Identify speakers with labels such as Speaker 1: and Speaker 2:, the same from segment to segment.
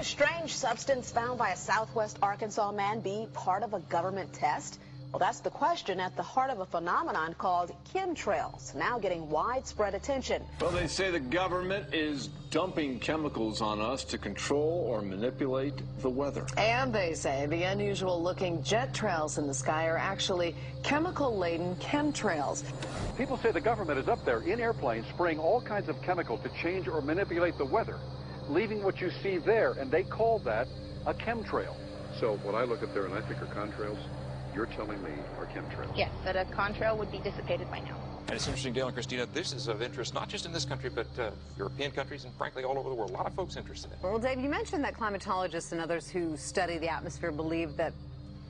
Speaker 1: a strange substance found by a southwest Arkansas man be part of a government test? Well, that's the question at the heart of a phenomenon called chemtrails, now getting widespread attention.
Speaker 2: Well, they say the government is dumping chemicals on us to control or manipulate the weather.
Speaker 3: And they say the unusual-looking jet trails in the sky are actually chemical-laden chemtrails.
Speaker 4: People say the government is up there in airplanes spraying all kinds of chemicals to change or manipulate the weather, leaving what you see there, and they call that a chemtrail. So what I look at there and I think are contrails, you're telling me are chemtrails?
Speaker 5: Yes, that a contrail would be dissipated by now.
Speaker 6: And it's interesting, Dale and Christina, this is of interest not just in this country, but European countries and, frankly, all over the world. A lot of folks interested in it.
Speaker 7: Well, Dave, you mentioned that climatologists and others who study the atmosphere believe that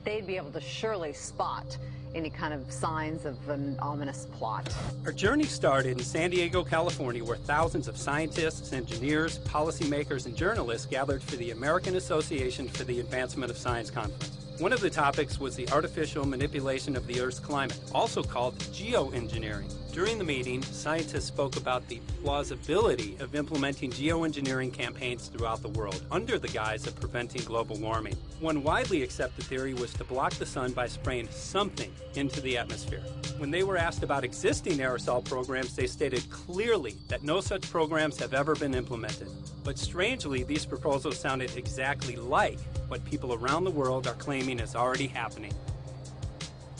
Speaker 7: they'd be able to surely spot any kind of signs of an ominous plot.
Speaker 8: Our journey started in San Diego, California, where thousands of scientists, engineers, policymakers, and journalists gathered for the American Association for the Advancement of Science Conference. One of the topics was the artificial manipulation of the Earth's climate, also called geoengineering. During the meeting, scientists spoke about the plausibility of implementing geoengineering campaigns throughout the world under the guise of preventing global warming. One widely accepted theory was to block the sun by spraying something into the atmosphere. When they were asked about existing aerosol programs, they stated clearly that no such programs have ever been implemented. But strangely, these proposals sounded exactly like what people around the world are claiming is already happening.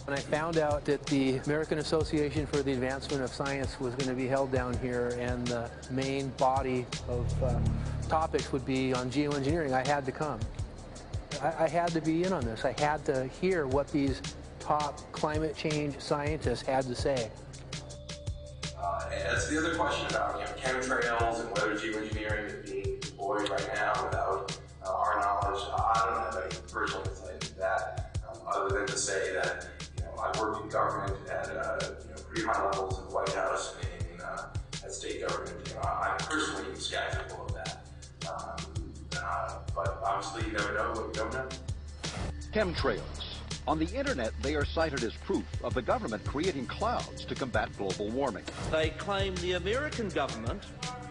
Speaker 9: When I found out that the American Association for the Advancement of Science was going to be held down here and the main body of topics would be on geoengineering, I had to come. I had to be in on this. I had to hear what these top climate change scientists had to say.
Speaker 10: As the other question about chemtrails and whether geoengineering is being deployed right now without our knowledge, I don't have any personal insight into that, other than to say that I've worked in government at pretty high levels in the White House and at state government. I'm personally skeptical of that, but obviously you never know what you don't know.
Speaker 11: Chemtrails. On the internet, they are cited as proof of the government creating clouds to combat global warming.
Speaker 12: They claim the American government,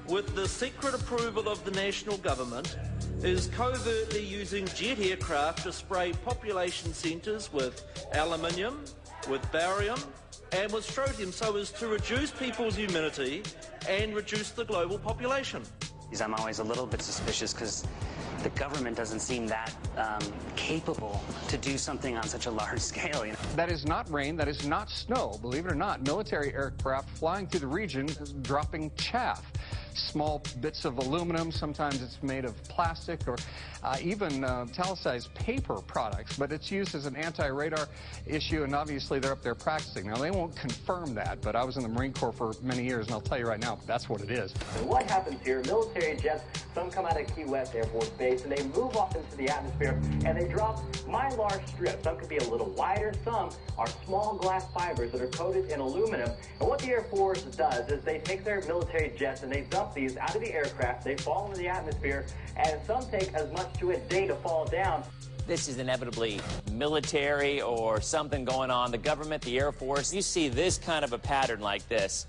Speaker 12: with the secret approval of the national government, is covertly using jet aircraft to spray population centres with aluminium, with barium, and with strontium so as to reduce people's immunity and reduce the global population.
Speaker 13: I'm always a little bit suspicious because the government doesn't seem that capable to do something on such a large scale.
Speaker 4: That is not rain, that is not snow. Believe it or not, military aircraft flying through the region is dropping chaff. Small bits of aluminum, sometimes it's made of plastic or even italicized paper products, but it's used as an anti-radar issue, and obviously they're up there practicing. Now, they won't confirm that, but I was in the Marine Corps for many years, and I'll tell you right now, that's what it is.
Speaker 14: And what happens here, military jets, some come out of Key West Air Force Base, and they move off into the atmosphere, and they drop mylar strips. Some could be a little wider, some are small glass fibers that are coated in aluminum. And what the Air Force does is they take their military jets and they dump these out of the aircraft, they fall into the atmosphere, and some take as much to a day to fall down.
Speaker 15: This is inevitably military or something going on. The government, the Air Force, you see this kind of a pattern like this,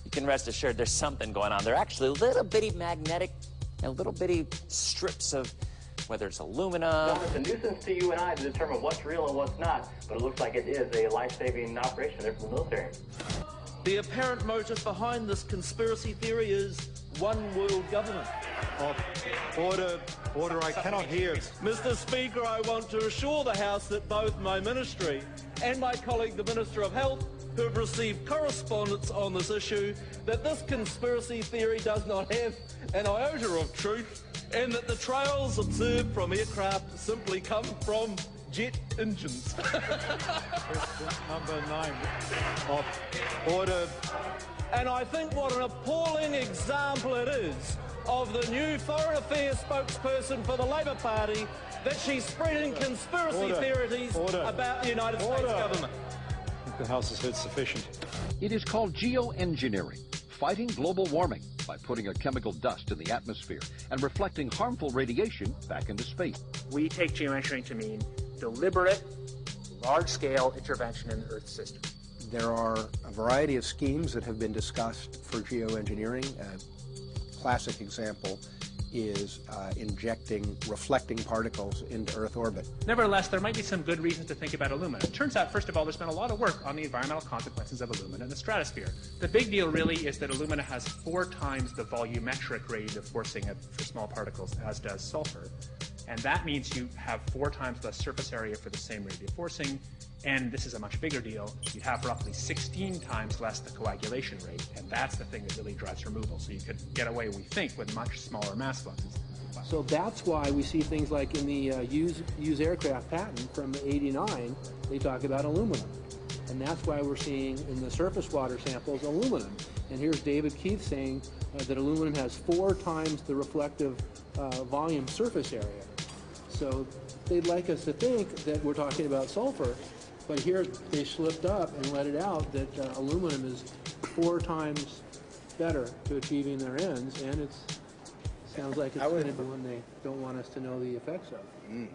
Speaker 15: you can rest assured there's something going on. They're actually little bitty magnetic and little bitty strips of, whether it's aluminum.
Speaker 14: No, it's a nuisance to you and I to determine what's real and what's not, but it looks like it is a life-saving operation there for the military.
Speaker 12: The apparent motive behind this conspiracy theory is one world government.
Speaker 16: Order, I cannot hear.
Speaker 12: Mr. Speaker, I want to assure the House that both my ministry and my colleague, the Minister of Health, who have received correspondence on this issue, that this conspiracy theory does not have an iota of truth, and that the trails observed from aircraft simply come from jet engines.
Speaker 16: Question number 9. Order.
Speaker 12: And I think what an appalling example it is of the new Foreign Affairs spokesperson for the Labour Party that she's spreading conspiracy theories about the United States government.
Speaker 16: I think the House has heard sufficient.
Speaker 11: It is called geoengineering, fighting global warming by putting a chemical dust in the atmosphere and reflecting harmful radiation back into space.
Speaker 17: We take geoengineering to mean deliberate, large-scale intervention in the Earth system.
Speaker 9: There are a variety of schemes that have been discussed for geoengineering. A classic example
Speaker 18: is injecting reflecting particles into Earth orbit.
Speaker 17: Nevertheless, there might be some good reasons to think about alumina. It turns out, first of all, there's been a lot of work on the environmental consequences of alumina in the stratosphere. The big deal really is that alumina has 4 times the volumetric rate of forcing for small particles as does sulfur. And that means you have 4 times less surface area for the same rate of forcing. And this is a much bigger deal. You have roughly 16 times less the coagulation rate. And that's the thing that really drives removal. So you could get away, we think, with much smaller mass fluxes.
Speaker 9: So that's why we see things like in the used aircraft patent from '89, they talk about aluminum. And that's why we're seeing in the surface water samples aluminum. And here's David Keith saying that aluminum has 4 times the reflective volume surface area. So they'd like us to think that we're talking about sulfur, but here they slipped up and let it out that aluminum is 4 times better to achieving their ends, and it sounds like it's going to be one they don't want us to know the effects of.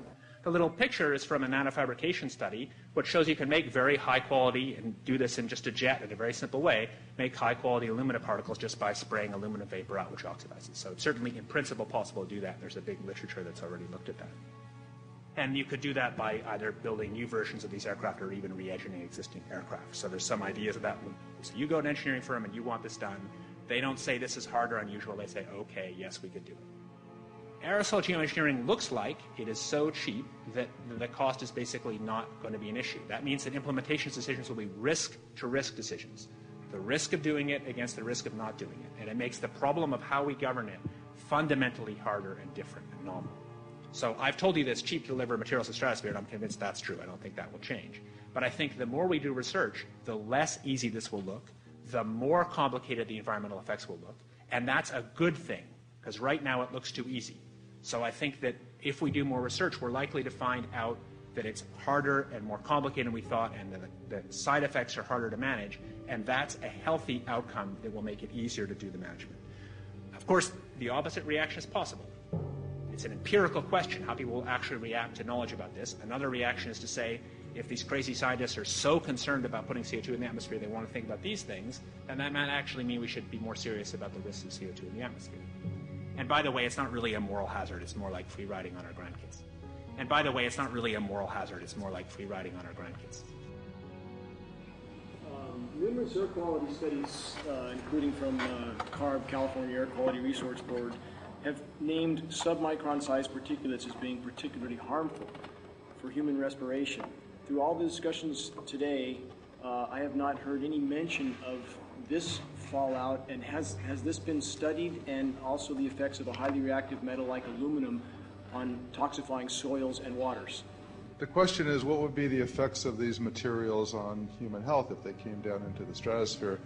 Speaker 17: The little picture is from a nanofabrication study, which shows you can make very high quality, and do this in just a jet in a very simple way, make high quality alumina particles just by spraying aluminum vapor out, which oxidizes. So it's certainly in principle possible to do that. There's a big literature that's already looked at that. And you could do that by either building new versions of these aircraft or even re-engineering existing aircraft. So there's some ideas of that. So you go to an engineering firm and you want this done. They don't say this is hard or unusual. They say, okay, yes, we could do it. Aerosol geoengineering looks like it is so cheap that the cost is basically not going to be an issue. That means that implementation decisions will be risk-to-risk decisions. The risk of doing it against the risk of not doing it. And it makes the problem of how we govern it fundamentally harder and different and novel. So I've told you that it's cheap to deliver materials to the stratosphere, and I'm convinced that's true. I don't think that will change. But I think the more we do research, the less easy this will look, the more complicated the environmental effects will look. And that's a good thing, because right now it looks too easy. So I think that if we do more research, we're likely to find out that it's harder and more complicated than we thought, and that the side effects are harder to manage, and that's a healthy outcome that will make it easier to do the management. Of course, the opposite reaction is possible. It's an empirical question, how people will actually react to knowledge about this. Another reaction is to say, if these crazy scientists are so concerned about putting CO2 in the atmosphere, they want to think about these things, then that might actually mean we should be more serious about the risks of CO2 in the atmosphere. And by the way, it's not really a moral hazard, it's more like free riding on our grandkids. And by the way, it's not really a moral hazard, it's more like free riding on our grandkids.
Speaker 19: Numerous air quality studies, including from CARB, California Air Quality Resource Board, have named submicron-sized particulates as being particularly harmful for human respiration. Through all the discussions today, I have not heard any mention of this fallout, and has this been studied, and also the effects of a highly reactive metal like aluminum on toxifying soils and waters?
Speaker 20: The question is, what would be the effects of these materials on human health if they came down into the stratosphere,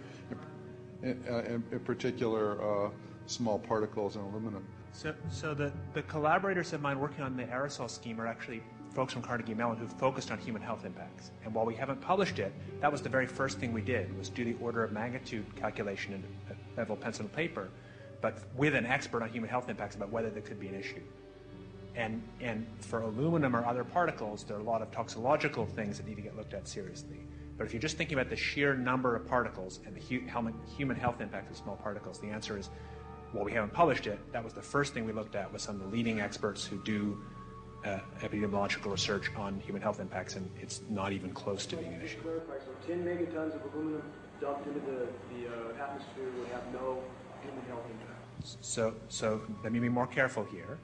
Speaker 20: in particular small particles and aluminum?
Speaker 17: So the collaborators of mine working on the aerosol scheme are actually folks from Carnegie Mellon who've focused on human health impacts. And while we haven't published it, that was the very first thing we did, was do the order of magnitude calculation in a level pencil and paper, but with an expert on human health impacts about whether there could be an issue. And for aluminum or other particles, there are a lot of toxicological things that need to get looked at seriously. But if you're just thinking about the sheer number of particles and the human health impact of small particles, the answer is, well, we haven't published it. That was the first thing we looked at, with some of the leading experts who do epidemiological research on human health impacts, and it's not even close to being an issue.
Speaker 19: So 10 megatons of aluminum dumped into the atmosphere would have no human health impact.
Speaker 17: So let me be more careful here.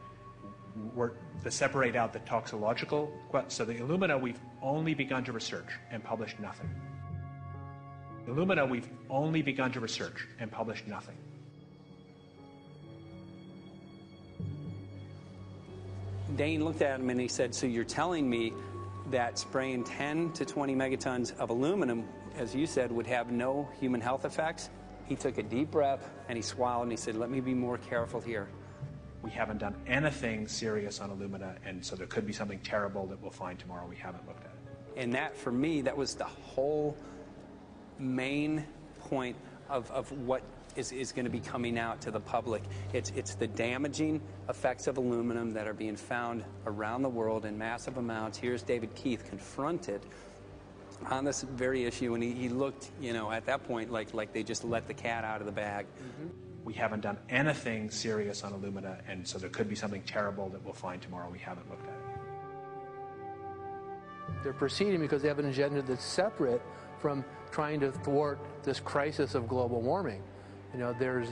Speaker 17: To separate out the toxicological, so the alumina we've only begun to research and published nothing. Alumina we've only begun to research and published nothing.
Speaker 8: Dane looked at him and he said, so you're telling me that spraying 10 to 20 megatons of aluminum, as you said, would have no human health effects? He took a deep breath and he swallowed and he said, let me be more careful here.
Speaker 17: We haven't done anything serious on alumina, and so there could be something terrible that we'll find tomorrow. We haven't looked at it.
Speaker 8: And that, for me, that was the whole main point of what is going to be coming out to the public. It's the damaging effects of aluminum that are being found around the world in massive amounts. Here's David Keith confronted on this very issue, and he looked, at that point like they just let the cat out of the bag.
Speaker 17: Mm-hmm. We haven't done anything serious on Illumina, and so there could be something terrible that we'll find tomorrow. We haven't looked at it.
Speaker 9: They're proceeding because they have an agenda that's separate from trying to thwart this crisis of global warming. You know, there's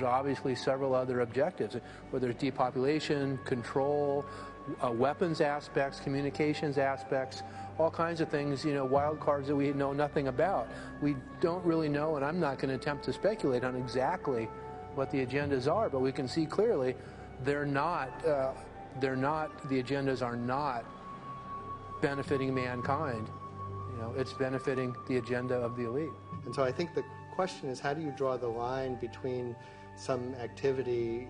Speaker 9: obviously several other objectives, whether it's depopulation, control, weapons aspects, communications aspects, all kinds of things, you know, wild cards that we know nothing about. We don't really know, and I'm not going to attempt to speculate on exactly what the agendas are, but we can see clearly the agendas are not benefiting mankind. You know, it's benefiting the agenda of the elite.
Speaker 21: And so I think the question is, how do you draw the line between some activity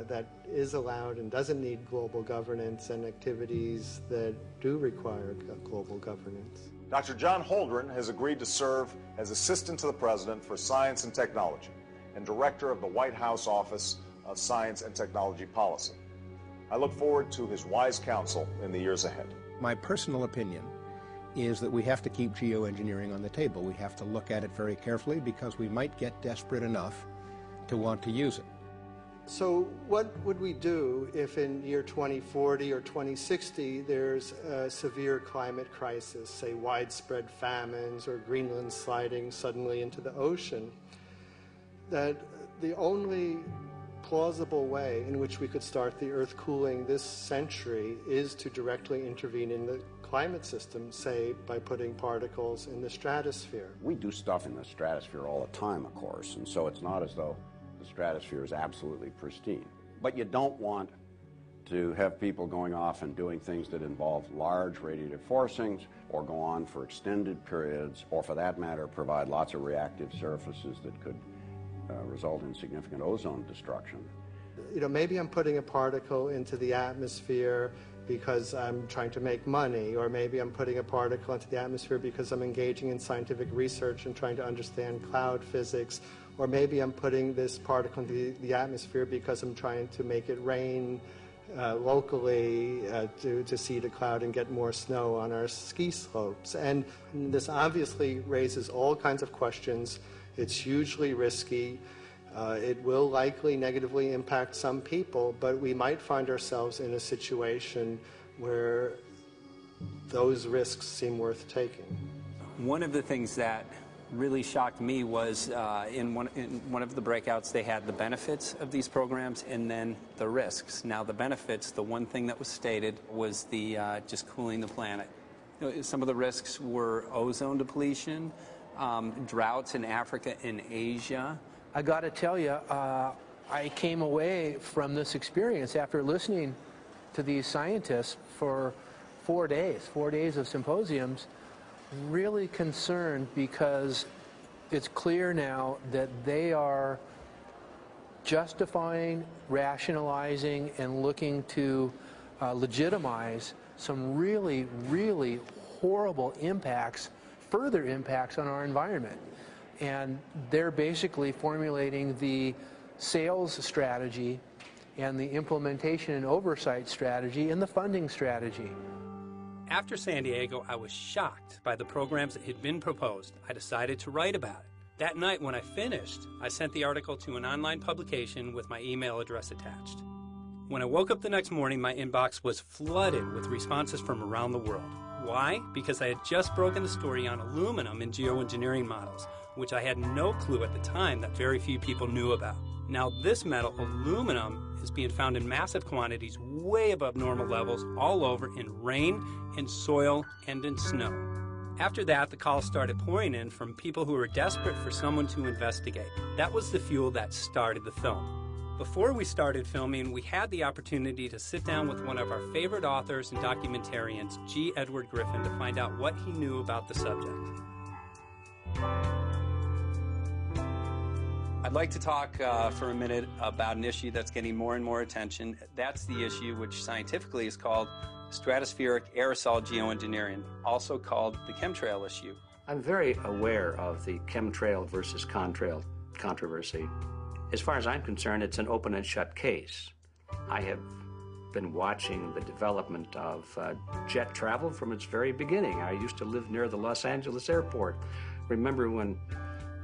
Speaker 21: that is allowed and doesn't need global governance and activities that do require global governance?
Speaker 22: Dr. John Holdren has agreed to serve as Assistant to the President for Science and Technology and Director of the White House Office of Science and Technology Policy. I look forward to his wise counsel in the years ahead.
Speaker 18: My personal opinion is that we have to keep geoengineering on the table. We have to look at it very carefully because we might get desperate enough to want to use it.
Speaker 21: So what would we do if in year 2040 or 2060 there's a severe climate crisis, say widespread famines or Greenland sliding suddenly into the ocean? That the only plausible way in which we could start the Earth cooling this century is to directly intervene in the climate system, say by putting particles in the stratosphere.
Speaker 23: We do stuff in the stratosphere all the time, of course, and so it's not as though the stratosphere is absolutely pristine. But you don't want to have people going off and doing things that involve large radiative forcings or go on for extended periods, or for that matter provide lots of reactive surfaces that could result in significant ozone destruction.
Speaker 21: You know, maybe I'm putting a particle into the atmosphere because I'm trying to make money, or maybe I'm putting a particle into the atmosphere because I'm engaging in scientific research and trying to understand cloud physics, or maybe I'm putting this particle into the atmosphere because I'm trying to make it rain locally to seed a cloud and get more snow on our ski slopes. And this obviously raises all kinds of questions. It's hugely risky. It will likely negatively impact some people, but we might find ourselves in a situation where those risks seem worth taking.
Speaker 8: One of the things that really shocked me was in one of the breakouts they had the benefits of these programs and then the risks. Now the benefits, the one thing that was stated was the just cooling the planet. Some of the risks were ozone depletion, droughts in Africa and Asia.
Speaker 9: I got to tell you, I came away from this experience after listening to these scientists for 4 days of symposiums, really concerned because it's clear now that they are justifying, rationalizing, and looking to legitimize some really, really horrible impacts, further impacts on our environment. And they're basically formulating the sales strategy and the implementation and oversight strategy and the funding strategy.
Speaker 8: After San Diego, I was shocked by the programs that had been proposed. I decided to write about it. That night when I finished, I sent the article to an online publication with my email address attached. When I woke up the next morning, my inbox was flooded with responses from around the world. Why? Because I had just broken the story on aluminum in geoengineering models, which I had no clue at the time that very few people knew about. Now this metal, aluminum, is being found in massive quantities way above normal levels all over in rain, in soil, and in snow. After that, the calls started pouring in from people who were desperate for someone to investigate. That was the fuel that started the film. Before we started filming, we had the opportunity to sit down with one of our favorite authors and documentarians, G. Edward Griffin, to find out what he knew about the subject. I'd like to talk for a minute about an issue that's getting more and more attention. That's the issue which scientifically is called stratospheric aerosol geoengineering, also called the chemtrail issue.
Speaker 24: I'm very aware of the chemtrail versus contrail controversy. As far as I'm concerned, it's an open and shut case. I have been watching the development of jet travel from its very beginning. I used to live near the Los Angeles airport. Remember when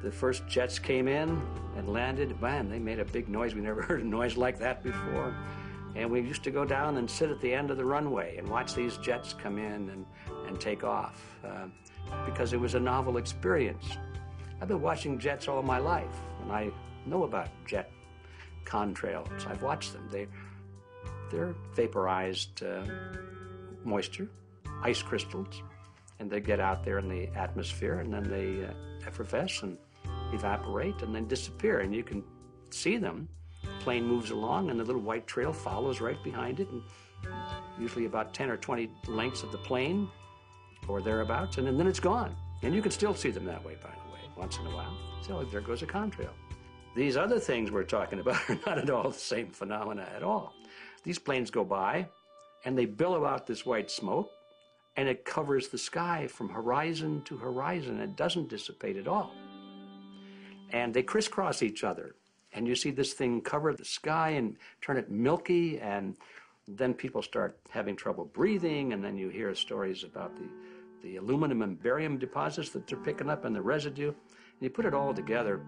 Speaker 24: the first jets came in and landed, man, they made a big noise. We never heard a noise like that before. And we used to go down and sit at the end of the runway and watch these jets come in and take off because it was a novel experience. I've been watching jets all my life, and I know about jet contrails. I've watched them. They're vaporized moisture, ice crystals, and they get out there in the atmosphere, and then they effervesce and evaporate and then disappear, and you can see them. Plane moves along, and the little white trail follows right behind it, and usually about 10 or 20 lengths of the plane or thereabouts, and then it's gone. And you can still see them that way, by the way, once in a while. So there goes a contrail. These other things we're talking about are not at all the same phenomena at all. These planes go by, and they billow out this white smoke, and it covers the sky from horizon to horizon. It doesn't dissipate at all. And they crisscross each other. And you see this thing cover the sky and turn it milky, and then people start having trouble breathing, and then you hear stories about the aluminum and barium deposits that they're picking up and the residue. And you put it all together,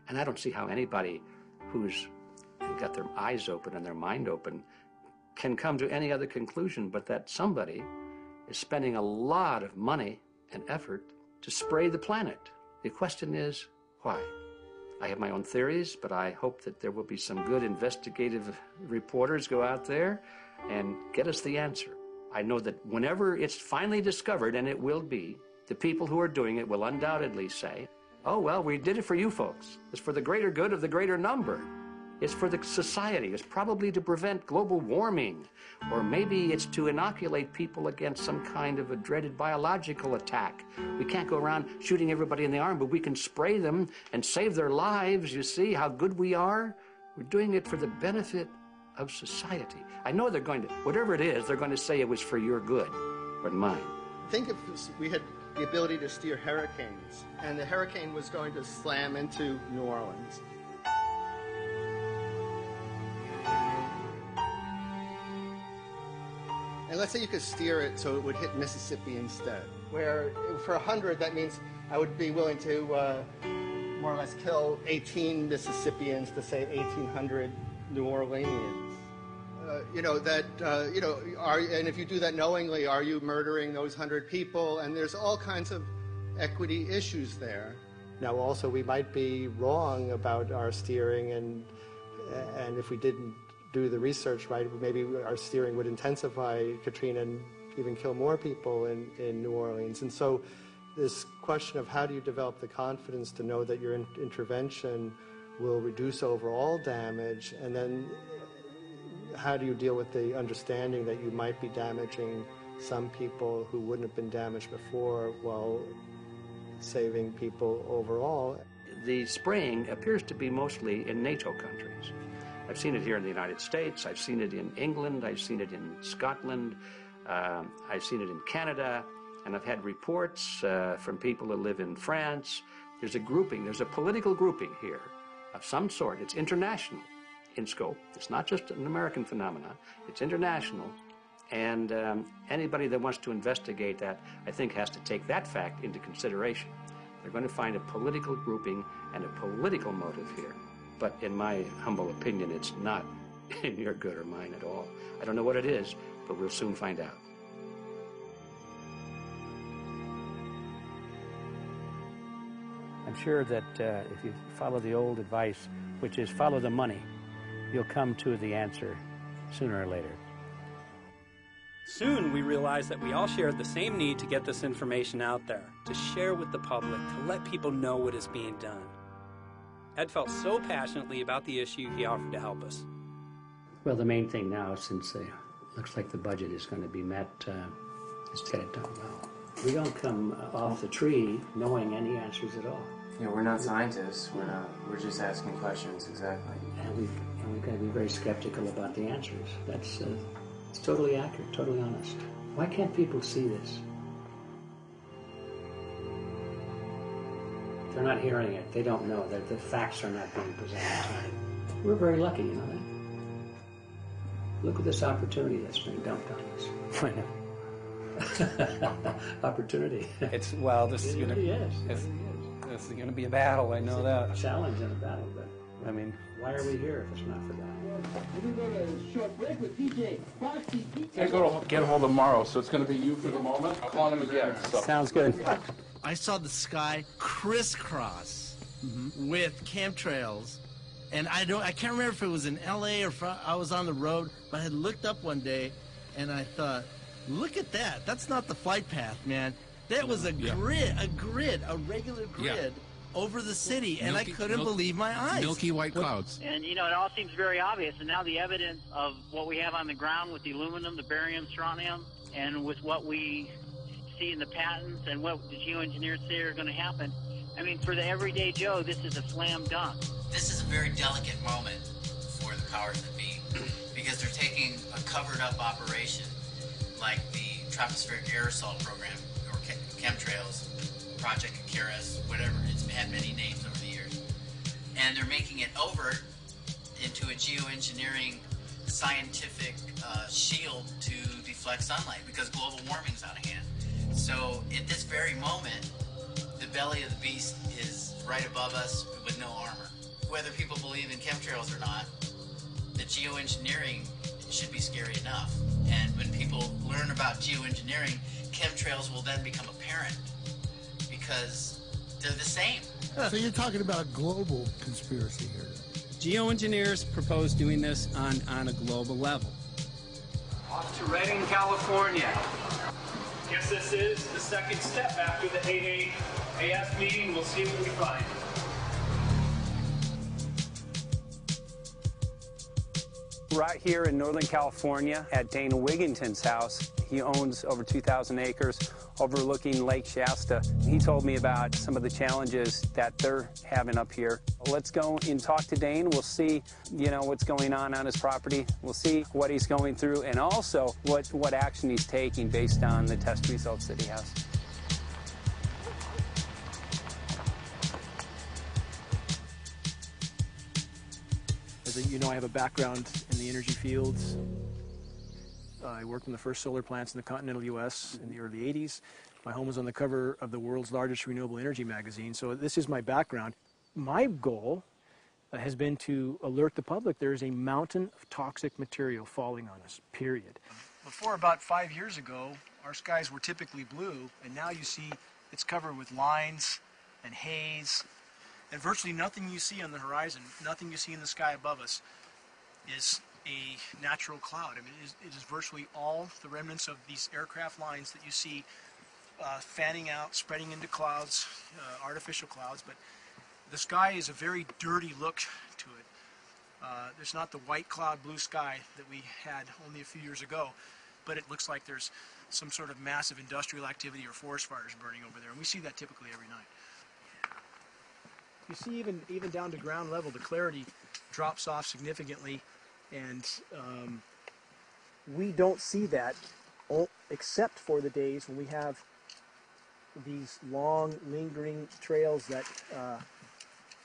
Speaker 24: and I don't see how anybody who's got their eyes open and their mind open can come to any other conclusion but that somebody is spending a lot of money and effort to spray the planet. The question is, why? I have my own theories, but I hope that there will be some good investigative reporters go out there and get us the answer. I know that whenever it's finally discovered, and it will be, the people who are doing it will undoubtedly say, oh, well, we did it for you folks. It's for the greater good of the greater number. It's for the society. It's probably to prevent global warming, or maybe it's to inoculate people against some kind of a dreaded biological attack. We can't go around shooting everybody in the arm, but we can spray them and save their lives. You see how good we are? We're doing it for the benefit of society. I know they're going to, whatever it is, they're going to say it was for your good, but mine.
Speaker 21: Think if we had the ability to steer hurricanes, and the hurricane was going to slam into New Orleans. And let's say you could steer it so it would hit Mississippi instead, where for 100, that means I would be willing to more or less kill 18 Mississippians to save 1,800 New Orleanians. And if you do that knowingly, are you murdering those 100 people? And there's all kinds of equity issues there. Now, also, we might be wrong about our steering, and if we didn't do the research right, maybe our steering would intensify Katrina and even kill more people in New Orleans. And so this question of how do you develop the confidence to know that your intervention will reduce overall damage, and then how do you deal with the understanding that you might be damaging some people who wouldn't have been damaged before while saving people overall?
Speaker 24: The spraying appears to be mostly in NATO countries. I've seen it here in the United States, I've seen it in England, I've seen it in Scotland, I've seen it in Canada, and I've had reports from people who live in France. There's a grouping, there's a political grouping here of some sort. It's international in scope. It's not just an American phenomenon, it's international. And anybody that wants to investigate that, I think, has to take that fact into consideration. They're going to find a political grouping and a political motive here. But in my humble opinion, it's not in your good or mine at all. I don't know what it is, but we'll soon find out.
Speaker 1: I'm sure that if you follow the old advice, which is follow the money, you'll come to the answer sooner or later.
Speaker 8: Soon we realized that we all shared the same need to get this information out there, to share with the public, to let people know what is being done. Ed felt so passionately about the issue, he offered to help us.
Speaker 24: Well, the main thing now, since it looks like the budget is going to be met, is to get it done well. We don't come off the tree knowing any answers at all.
Speaker 2: Yeah, we're not scientists. We're just asking questions, exactly.
Speaker 24: And we've got to be very skeptical about the answers. That's it's totally accurate, totally honest. Why can't people see this? They're not hearing it. They don't know that the facts are not being presented to them. We're very lucky, you know that? Look at this opportunity that's being dumped on us.
Speaker 1: I know.
Speaker 24: Opportunity.
Speaker 3: It's, well, this is going to...
Speaker 24: Yes.
Speaker 8: This is going to be a battle, I know that.
Speaker 1: A challenge and a battle, but I mean, why are we here if it's not for that?
Speaker 3: I go to get a hold of Morrow, so it's going to be you for the moment. I'll call him again. So.
Speaker 1: Sounds good.
Speaker 5: I saw the sky crisscross with chemtrails, and I can't remember if it was in LA or if I was on the road, but I had looked up one day, and I thought, look at that. That's not the flight path, man. That was a grid, a regular grid over the city, and I couldn't believe my eyes.
Speaker 3: Milky white clouds.
Speaker 6: And, you know, it all seems very obvious, and now the evidence of what we have on the ground with the aluminum, the barium, strontium, and with what we see in the patents and what the geoengineers say are going to happen, I mean, for the everyday Joe, this is a slam dunk.
Speaker 7: This is a very delicate moment for the powers that be, because they're taking a covered-up operation like the tropospheric aerosol program, or chemtrails, Project Icarus, whatever, it's had many names over the years, and they're making it over into a geoengineering scientific shield to deflect sunlight, because global warming's out of hand. So at this very moment, the belly of the beast is right above us with no armor. Whether people believe in chemtrails or not, the geoengineering should be scary enough. And when people learn about geoengineering, chemtrails will then become apparent, because they're the same.
Speaker 25: So you're talking about a global conspiracy here.
Speaker 8: Geoengineers propose doing this on a global level.
Speaker 26: Off to Redding, California. Guess this is the second step after the 8 AF meeting. We'll see what we find.
Speaker 1: Right here in Northern California at Dane Wigington's house. He owns over 2,000 acres overlooking Lake Shasta. He told me about some of the challenges that they're having up here. Let's go and talk to Dane. We'll see, you know, what's going on his property. We'll see what he's going through, and also what action he's taking based on the test results that he has.
Speaker 19: As you know, I have a background in the energy fields. I worked in the first solar plants in the continental U.S. in the early 80s. My home was on the cover of the world's largest renewable energy magazine, so this is my background. My goal has been to alert the public there is a mountain of toxic material falling on us, period. Before about 5 years ago, our skies were typically blue, and now you see it's covered with lines and haze, and virtually nothing you see on the horizon, nothing you see in the sky above us is a natural cloud. I mean, it is virtually all the remnants of these aircraft lines that you see fanning out, spreading into clouds, artificial clouds, but the sky is a very dirty look to it. There's not the white cloud blue sky that we had only a few years ago, but it looks like there's some sort of massive industrial activity or forest fires burning over there, and we see that typically every night. You see even down to ground level, the clarity drops off significantly, and we don't see that except for the days when we have these long, lingering trails that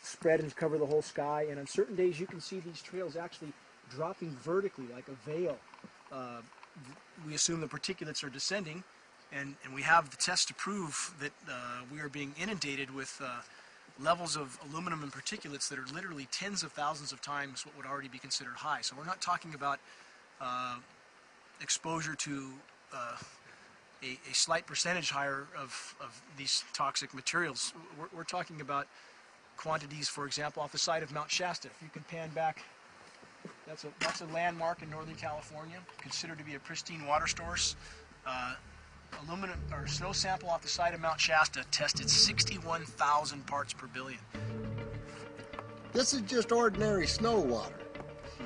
Speaker 19: spread and cover the whole sky, and on certain days you can see these trails actually dropping vertically like a veil. We assume the particulates are descending, and we have the tests to prove that we are being inundated with levels of aluminum and particulates that are literally tens of thousands of times what would already be considered high. So we're not talking about exposure to a slight percentage higher of these toxic materials. We're talking about quantities, for example, off the side of Mount Shasta. If you can pan back, that's a landmark in Northern California, considered to be a pristine water source. Aluminum or snow sample off the side of Mount Shasta tested 61,000 parts per billion.
Speaker 25: This is just ordinary snow water,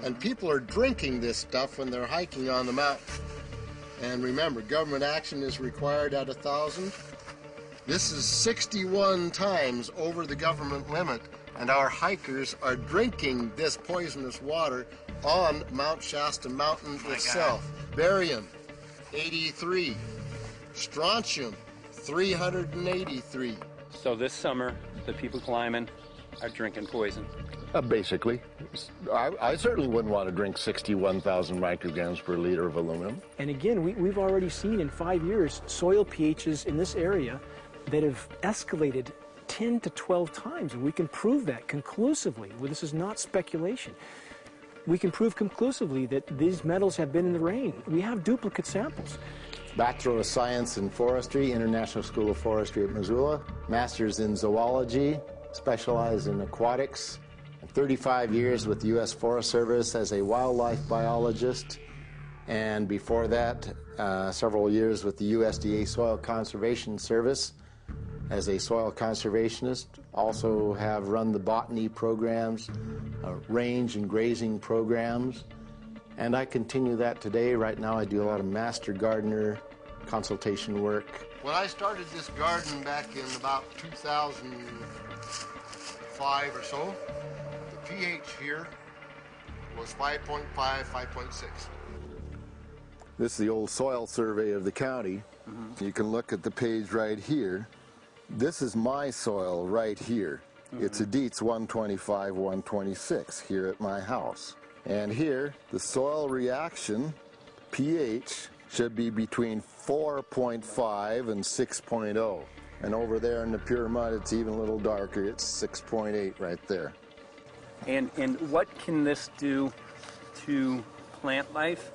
Speaker 25: and people are drinking this stuff when they're hiking on the mountain. And remember, government action is required at 1,000. This is 61 times over the government limit, and our hikers are drinking this poisonous water on Mount Shasta Mountain itself. Barium, 83. Strontium, 383.
Speaker 8: So this summer, the people climbing are drinking poison.
Speaker 27: Basically. I certainly wouldn't want to drink 61,000 micrograms per liter of aluminum.
Speaker 19: And again, we've already seen in 5 years soil pHs in this area that have escalated 10 to 12 times, and we can prove that conclusively. Well, this is not speculation. We can prove conclusively that these metals have been in the rain. We have duplicate samples.
Speaker 4: Bachelor of Science in Forestry, International School of Forestry at Missoula. Master's in Zoology, specialized in aquatics. 35 years with the U.S. Forest Service as a wildlife biologist. And before that, several years with the USDA Soil Conservation Service as a soil conservationist. Also have run the botany programs, range and grazing programs. And I continue that today. Right now I do a lot of master gardener consultation work.
Speaker 25: When I started this garden back in about 2005 or so, the pH here was 5.5, 5.6.
Speaker 27: This is the old soil survey of the county. You can look at the page right here. This is my soil right here. It's a Dietz 125, 126 here at my house. And here, the soil reaction pH should be between 4.5 and 6.0. And over there in the pure mud, it's even a little darker. It's 6.8 right there.
Speaker 8: And what can this do to plant life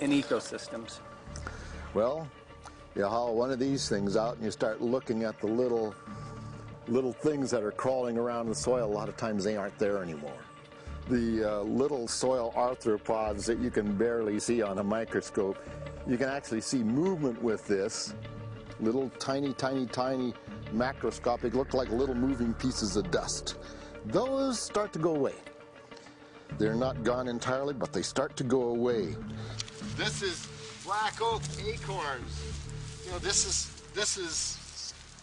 Speaker 8: and ecosystems?
Speaker 27: Well, you haul one of these things out and you start looking at the little things that are crawling around the soil. A lot of times they aren't there anymore. The little soil arthropods that you can barely see on a microscope, you can actually see movement with this. Little tiny macroscopic, look like little moving pieces of dust. Those start to go away. They're not gone entirely, but they start to go away.
Speaker 25: This is black oak acorns. You know, this is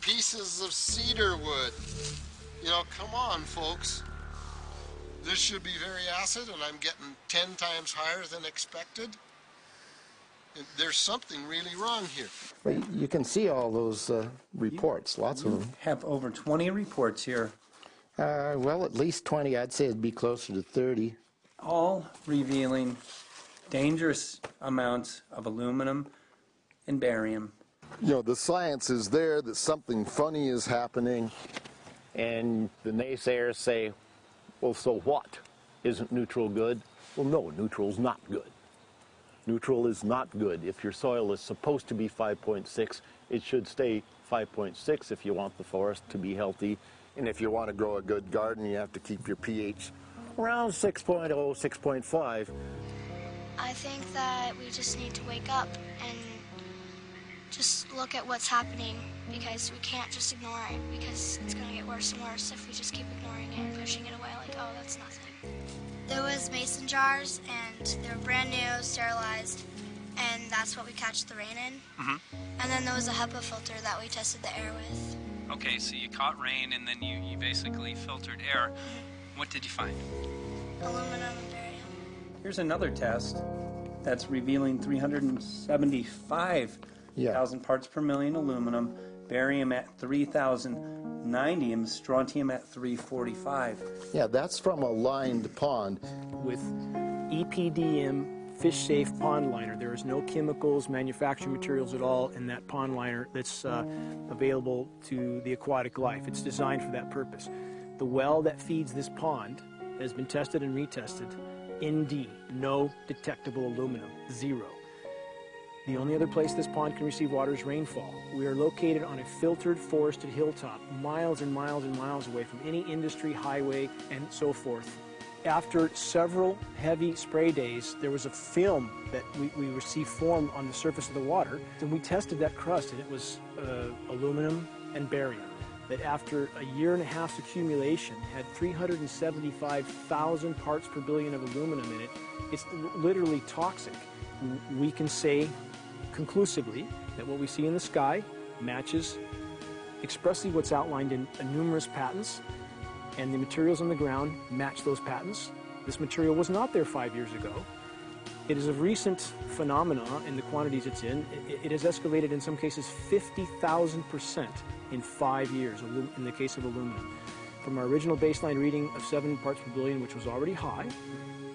Speaker 25: pieces of cedar wood. You know, come on, folks. This should be very acid, and I'm getting 10 times higher than expected. There's something really wrong here.
Speaker 4: Well, you can see all those reports, lots of them.
Speaker 8: Have over 20 reports here.
Speaker 4: Well, at least 20. I'd say it'd be closer to 30.
Speaker 8: All revealing dangerous amounts of aluminum and barium.
Speaker 27: You know, the science is there that something funny is happening.
Speaker 4: And the naysayers say, well, so what? Isn't neutral good? Well, no, neutral's not good. Neutral is not good. If your soil is supposed to be 5.6, it should stay 5.6 if you want the forest to be healthy. And if you want to grow a good garden, you have to keep your pH around 6.0, 6.5.
Speaker 10: I think that we just need to wake up and just look at what's happening, because we can't just ignore it, because it's going to get worse and worse if we just keep ignoring it and pushing it away like, oh, that's nothing. There was mason jars, and they were brand new, sterilized, and that's what we catch the rain in. And then there was a HEPA filter that we tested the air with.
Speaker 8: Okay, so you caught rain and then you basically filtered air. What did you find?
Speaker 10: Aluminum and barium.
Speaker 8: Here's another test that's revealing 375,000 parts per million aluminum, barium at 3,090, and strontium at 345.
Speaker 4: Yeah, that's from a lined pond.
Speaker 19: With EPDM fish-safe pond liner. There is no chemicals, manufactured materials at all in that pond liner that's available to the aquatic life. It's designed for that purpose. The well that feeds this pond has been tested and retested. ND, no detectable aluminum, 0. The only other place this pond can receive water is rainfall. We are located on a filtered, forested hilltop, miles and miles and miles away from any industry, highway, and so forth. After several heavy spray days, there was a film that we received formed on the surface of the water, and we tested that crust, and it was aluminum and barium. That after a year and a half's accumulation had 375,000 parts per billion of aluminum in it. It's literally toxic. We can say conclusively that what we see in the sky matches expressly what's outlined in numerous patents, and the materials on the ground match those patents. This material was not there 5 years ago. It is a recent phenomenon in the quantities it's in. It has escalated in some cases 50,000% in 5 years in the case of aluminum. From our original baseline reading of 7 parts per billion, which was already high,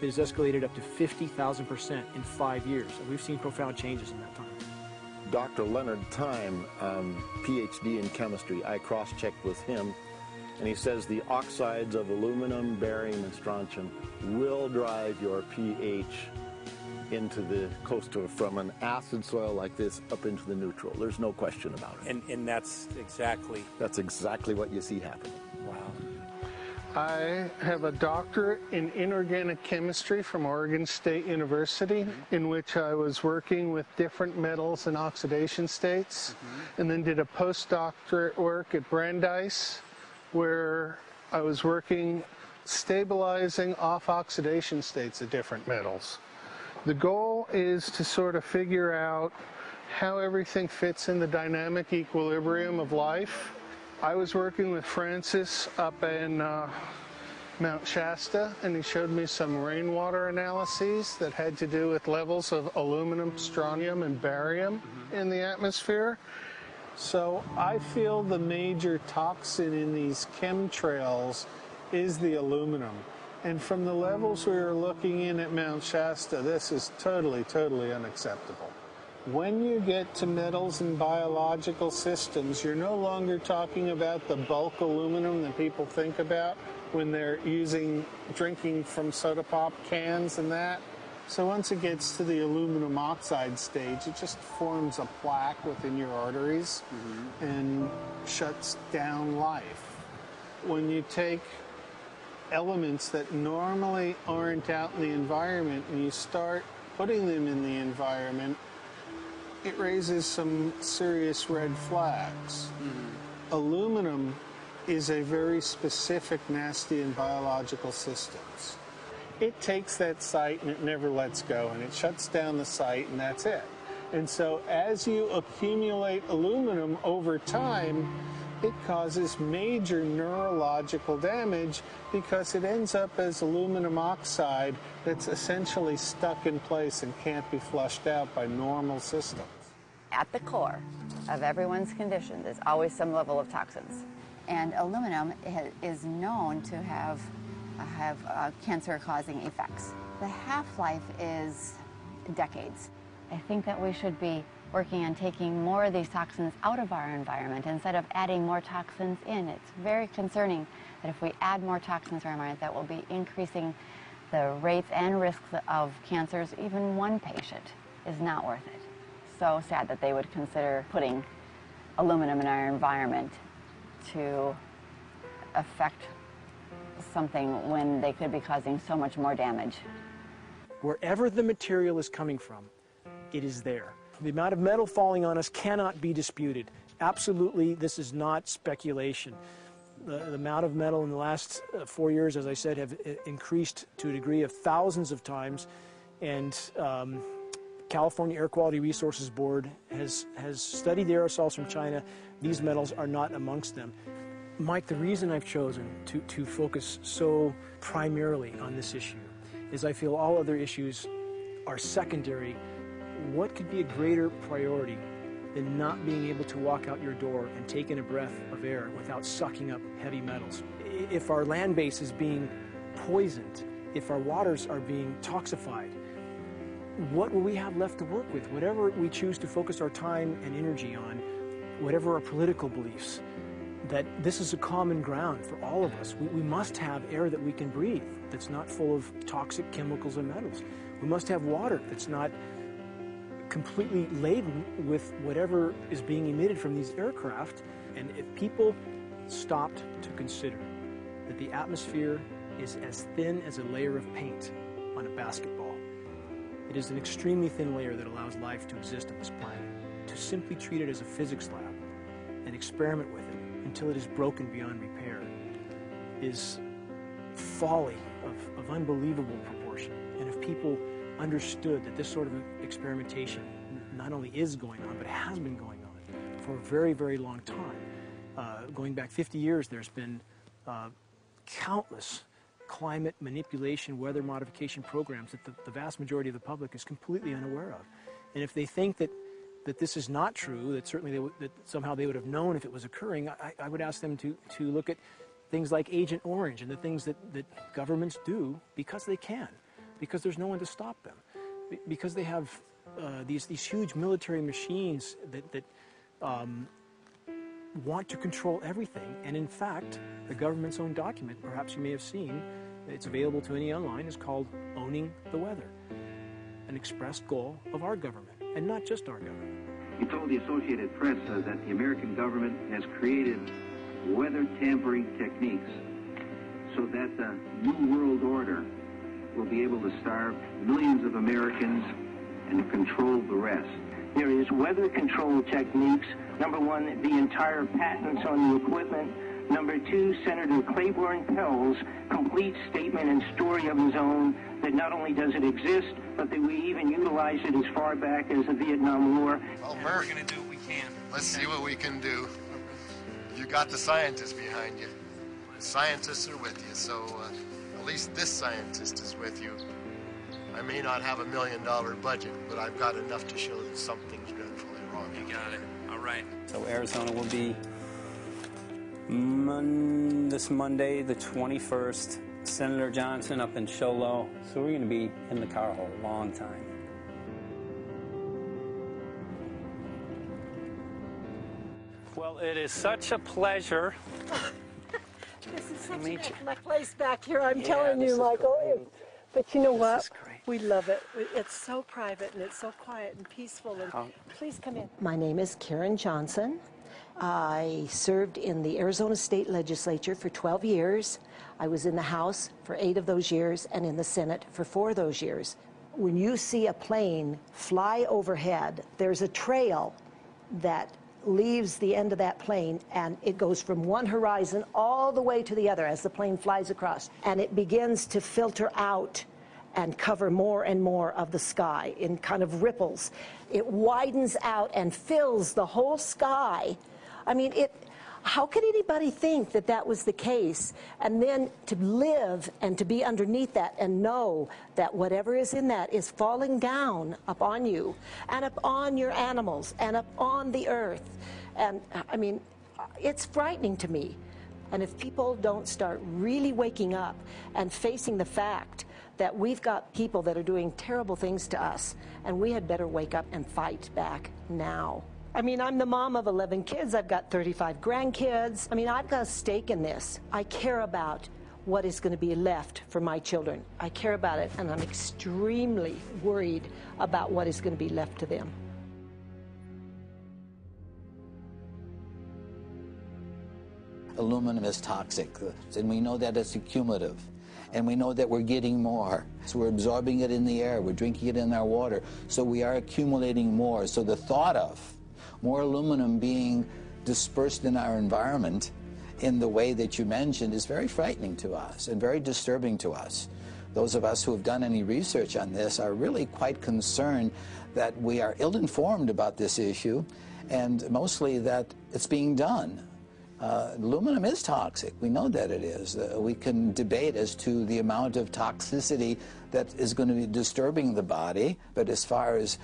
Speaker 19: it has escalated up to 50,000% in 5 years. And we've seen profound changes in that time.
Speaker 27: Dr. Leonard Cime, PhD in chemistry. I cross-checked with him, and he says the oxides of aluminum, barium, and strontium will drive your pH into the close to from an acid soil like this up into the neutral. There's no question about it.
Speaker 8: And that's
Speaker 27: exactly what you see happening.
Speaker 8: Wow.
Speaker 11: I have a doctorate in inorganic chemistry from Oregon State University, in which I was working with different metals and oxidation states, and then did a postdoctorate work at Brandeis, where I was working stabilizing off oxidation states of different metals. The goal is to sort of figure out how everything fits in the dynamic equilibrium of life. I was working with Francis up in Mount Shasta, and he showed me some rainwater analyses that had to do with levels of aluminum, strontium, and barium in the atmosphere. So I feel the major toxin in these chemtrails is the aluminum. And from the levels we were looking in at Mount Shasta, this is totally, totally unacceptable. When you get to metals and biological systems, you're no longer talking about the bulk aluminum that people think about when they're drinking from soda pop cans and that. So once it gets to the aluminum oxide stage, it just forms a plaque within your arteries and shuts down life. When you take elements that normally aren't out in the environment and you start putting them in the environment, it raises some serious red flags. Aluminum is a very specific nasty in biological systems. It takes that site and it never lets go, and it shuts down the site, and that's it. And so as you accumulate aluminum over time, it causes major neurological damage because it ends up as aluminum oxide that's essentially stuck in place and can't be flushed out by normal systems.
Speaker 12: At the core of everyone's condition is always some level of toxins. And aluminum is known to have cancer-causing effects. The half-life is decades. I think that we should be working on taking more of these toxins out of our environment instead of adding more toxins in. It's very concerning that if we add more toxins to our environment, that will be increasing the rates and risks of cancers. Even one patient is not worth it. So sad that they would consider putting aluminum in our environment to affect something when they could be causing so much more damage.
Speaker 19: Wherever the material is coming from, it is there. The amount of metal falling on us cannot be disputed. Absolutely, this is not speculation. The amount of metal in the last 4 years, as I said, have increased to a degree of thousands of times, and California Air Quality Resources Board has studied the aerosols from China. These metals are not amongst them. Mike, the reason I've chosen to focus so primarily on this issue is I feel all other issues are secondary. What could be a greater priority than not being able to walk out your door and take in a breath of air without sucking up heavy metals? If our land base is being poisoned, if our waters are being toxified, what will we have left to work with? Whatever we choose to focus our time and energy on, whatever our political beliefs, that this is a common ground for all of us. We must have air that we can breathe that's not full of toxic chemicals and metals. We must have water that's not completely laden with whatever is being emitted from these aircraft. And if people stopped to consider that the atmosphere is as thin as a layer of paint on a basketball, it is an extremely thin layer that allows life to exist on this planet. To simply treat it as a physics lab and experiment with it until it is broken beyond repair is folly of unbelievable proportion. And if people understood that this sort of experimentation not only is going on, but has been going on for a very, very long time. Going back 50 years, there's been countless climate manipulation, weather modification programs that the vast majority of the public is completely unaware of. And if they think that this is not true, that certainly that somehow they would have known if it was occurring, I would ask them to look at things like Agent Orange and the things that governments do because they can, because there's no one to stop them, because they have
Speaker 13: these huge military machines that want to control everything. And in fact, the government's own document, perhaps you may have seen, it's available to any online, is called Owning the Weather, an expressed goal of our government, and not just our government.
Speaker 14: He told the Associated Press that the American government has created weather tampering techniques so that the New World Order will be able to starve millions of Americans and control the rest.
Speaker 15: There is weather control techniques. Number one, the entire patents on the equipment. Number two, Senator Claiborne Pell's complete statement and story of his own that not only does it exist, but that we even utilize it as far back as the Vietnam War.
Speaker 25: Well, Murph,
Speaker 13: We're going to do what we can.
Speaker 25: let's see what we can do. You got the scientists behind you. The scientists are with you, so at least this scientist is with you. I may not have $1 million budget, but I've got enough to show that something's dreadfully wrong.
Speaker 13: You got it. All right.
Speaker 1: So Arizona will be this Monday, the 21st. Senator Johnson up in Show Low. So we're going to be in the car a whole long time. Well, it is such a pleasure.
Speaker 16: This is such an excellent place back here, I'm telling you, Michael. But you know what? We love it. It's so private and it's so quiet and peaceful. And please come in.
Speaker 17: My name is Karen Johnson. I served in the Arizona State Legislature for 12 years. I was in the House for 8 of those years and in the Senate for 4 of those years. When you see a plane fly overhead, there's a trail that leaves the end of that plane, and it goes from one horizon all the way to the other as the plane flies across, and it begins to filter out and cover more and more of the sky in kind of ripples. It widens out and fills the whole sky. I mean, how could anybody think that that was the case? And then to live and to be underneath that and know that whatever is in that is falling down upon you and upon your animals and upon the earth. And I mean, it's frightening to me. And if people don't start really waking up and facing the fact that we've got people that are doing terrible things to us, and we had better wake up and fight back now. I mean, I'm the mom of 11 kids. I've got 35 grandkids. I mean, I've got a stake in this. I care about what is going to be left for my children. I care about it, and I'm extremely worried about what is going to be left to them.
Speaker 20: Aluminum is toxic, and we know that it's accumulative. And we know that we're getting more. So we're absorbing it in the air, we're drinking it in our water, so we are accumulating more. So the thought of more aluminum being dispersed in our environment in the way that you mentioned is very frightening to us and very disturbing to us. Those of us who have done any research on this are really quite concerned that we are ill-informed about this issue, and mostly that it's being done. Aluminum is toxic. We know that it is. We can debate as to the amount of toxicity that is going to be disturbing the body, but as far as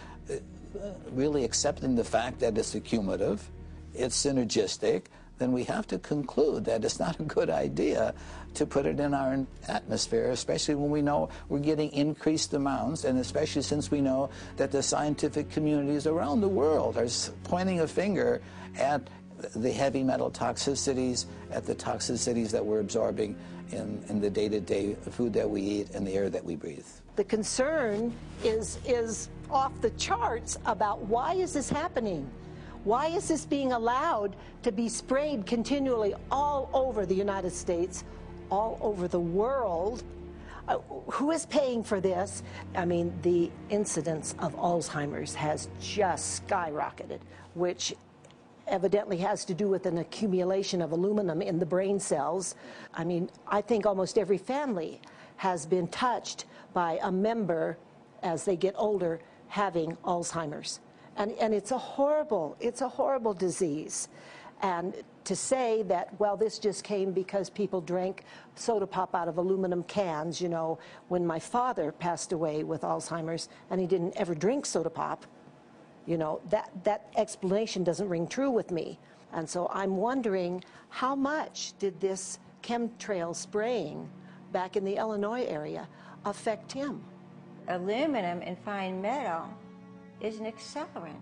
Speaker 20: really accepting the fact that it's accumulative, it's synergistic, then we have to conclude that it's not a good idea to put it in our atmosphere, especially when we know we're getting increased amounts, and especially since we know that the scientific communities around the world are pointing a finger at the heavy metal toxicities, at the toxicities that we're absorbing in the day-to-day food that we eat and the air that we breathe.
Speaker 17: The concern is off the charts about why is this happening? Why is this being allowed to be sprayed continually all over the United States, all over the world? Who is paying for this? I mean, the incidence of Alzheimer's has just skyrocketed, which evidently has to do with an accumulation of aluminum in the brain cells. I mean, I think almost every family has been touched by a member as they get older having Alzheimer's. And it's a horrible disease. And to say that, well, this just came because people drank soda pop out of aluminum cans, you know, when my father passed away with Alzheimer's and he didn't ever drink soda pop, you know, that explanation doesn't ring true with me. And so I'm wondering, how much did this chemtrail spraying back in the Illinois area affect him?
Speaker 22: Aluminum and fine metal
Speaker 2: is an accelerant.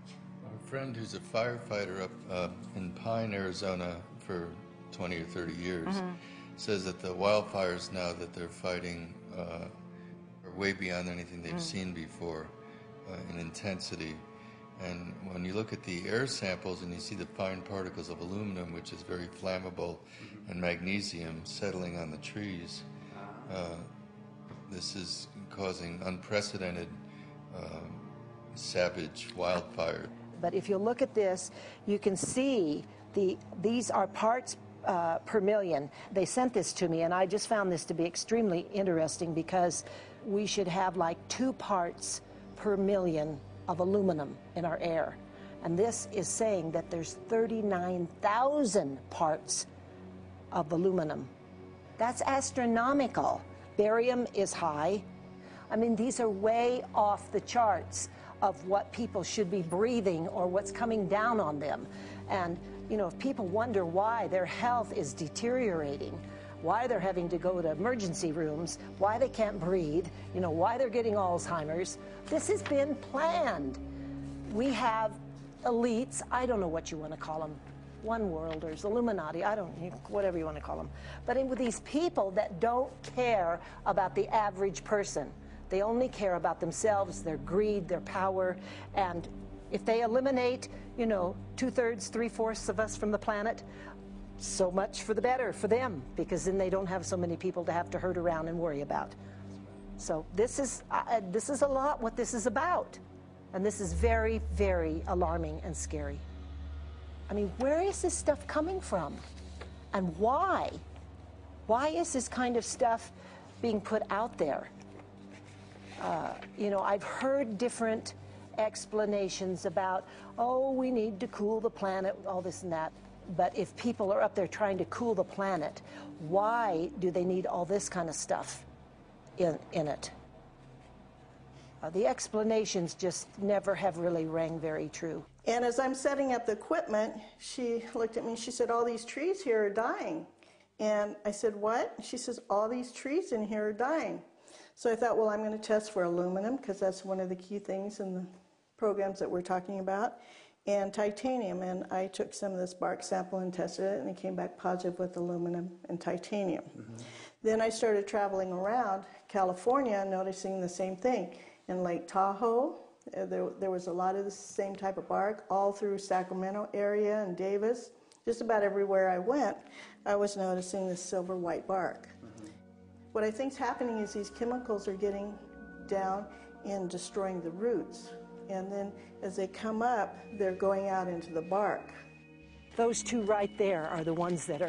Speaker 9: A friend who's a firefighter up in Pine, Arizona for 20 or 30 years says that the wildfires now that they're fighting are way beyond anything they've seen before in intensity. And when you look at the air samples and you see the fine particles of aluminum, which is very flammable, and magnesium settling on the trees, this is causing unprecedented savage wildfire.
Speaker 17: But if you look at this, you can see these are parts per million. They sent this to me, and I just found this to be extremely interesting because we should have like 2 parts per million of aluminum in our air. And this is saying that there's 39,000 parts of aluminum. That's astronomical. Barium is high. I mean, these are way off the charts of what people should be breathing or what's coming down on them. And, you know, if people wonder why their health is deteriorating, why they're having to go to emergency rooms, why they can't breathe, you know, why they're getting Alzheimer's, this has been planned. We have elites, I don't know what you want to call them, one worlders, Illuminati, I don't, whatever you want to call them. But with these people that don't care about the average person. They only care about themselves, their greed, their power, and if they eliminate, you know, 2/3, 3/4 of us from the planet, so much for the better for them, because then they don't have so many people to have to herd around and worry about. So this is a lot what this is about, and this is very, very alarming and scary. I mean, where is this stuff coming from, and why? Why is this kind of stuff being put out there? You know, I've heard different explanations about, oh, we need to cool the planet, all this and that. But if people are up there trying to cool the planet, why do they need all this kind of stuff in it? The explanations just never have really rang very true.
Speaker 18: And as I'm setting up the equipment, she looked at me and she said, all these trees here are dying. And I said, what? She says, all these trees in here are dying. So I thought, well, I'm going to test for aluminum, because that's one of the key things in the programs that we're talking about, and titanium. And I took some of this bark sample and tested it, and it came back positive with aluminum and titanium. Then I started traveling around California, noticing the same thing. In Lake Tahoe, there was a lot of the same type of bark, all through Sacramento area and Davis. Just about everywhere I went, I was noticing this silver white bark. What I think's happening is these chemicals are getting down and destroying the roots. And then as they come up, they're going out into the bark.
Speaker 17: Those 2 right there are the ones that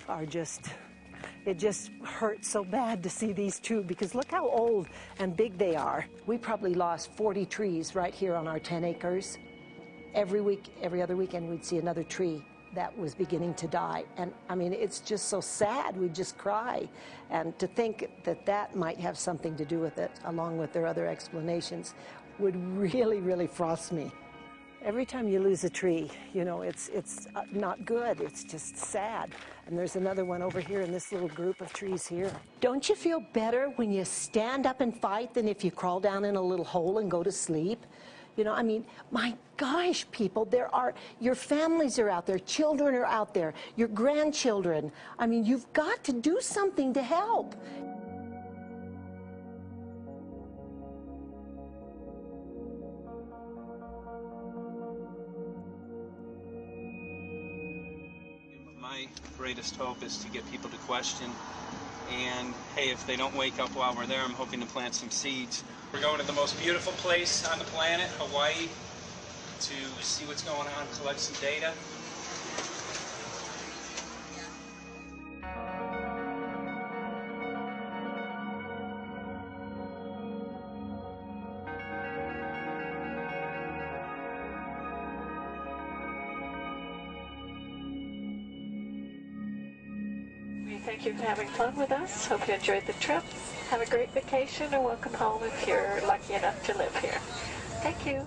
Speaker 17: are just, it just hurts so bad to see these 2, because look how old and big they are. We probably lost 40 trees right here on our 10 acres. Every week, every other weekend, we'd see another tree that was beginning to die. And I mean, it's just so sad, we just cry. And to think that that might have something to do with it, along with their other explanations, would really, really frost me. Every time you lose a tree, you know, it's not good, it's just sad. And there's another one over here in this little group of trees here. Don't you feel better when you stand up and fight than if you crawl down in a little hole and go to sleep? You know, I mean, my gosh, people, your families are out there, children are out there, your grandchildren. I mean, you've got to do something to help.
Speaker 21: My greatest hope is to get people to question. And, hey, if they don't wake up while we're there, I'm hoping to plant some seeds.
Speaker 26: We're going to the most beautiful place on the planet, Hawaii, to see what's going on, collect some data.
Speaker 22: Thank you for having fun with us. Hope you enjoyed the trip. Have a great vacation and welcome home if you're lucky enough to live here. Thank you.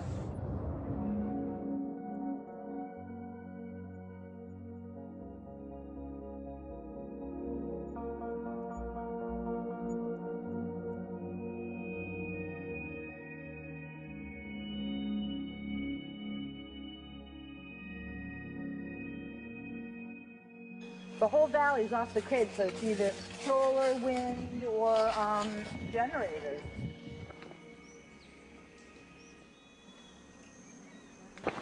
Speaker 2: The whole valley's off the grid, so it's either solar, wind, or generators.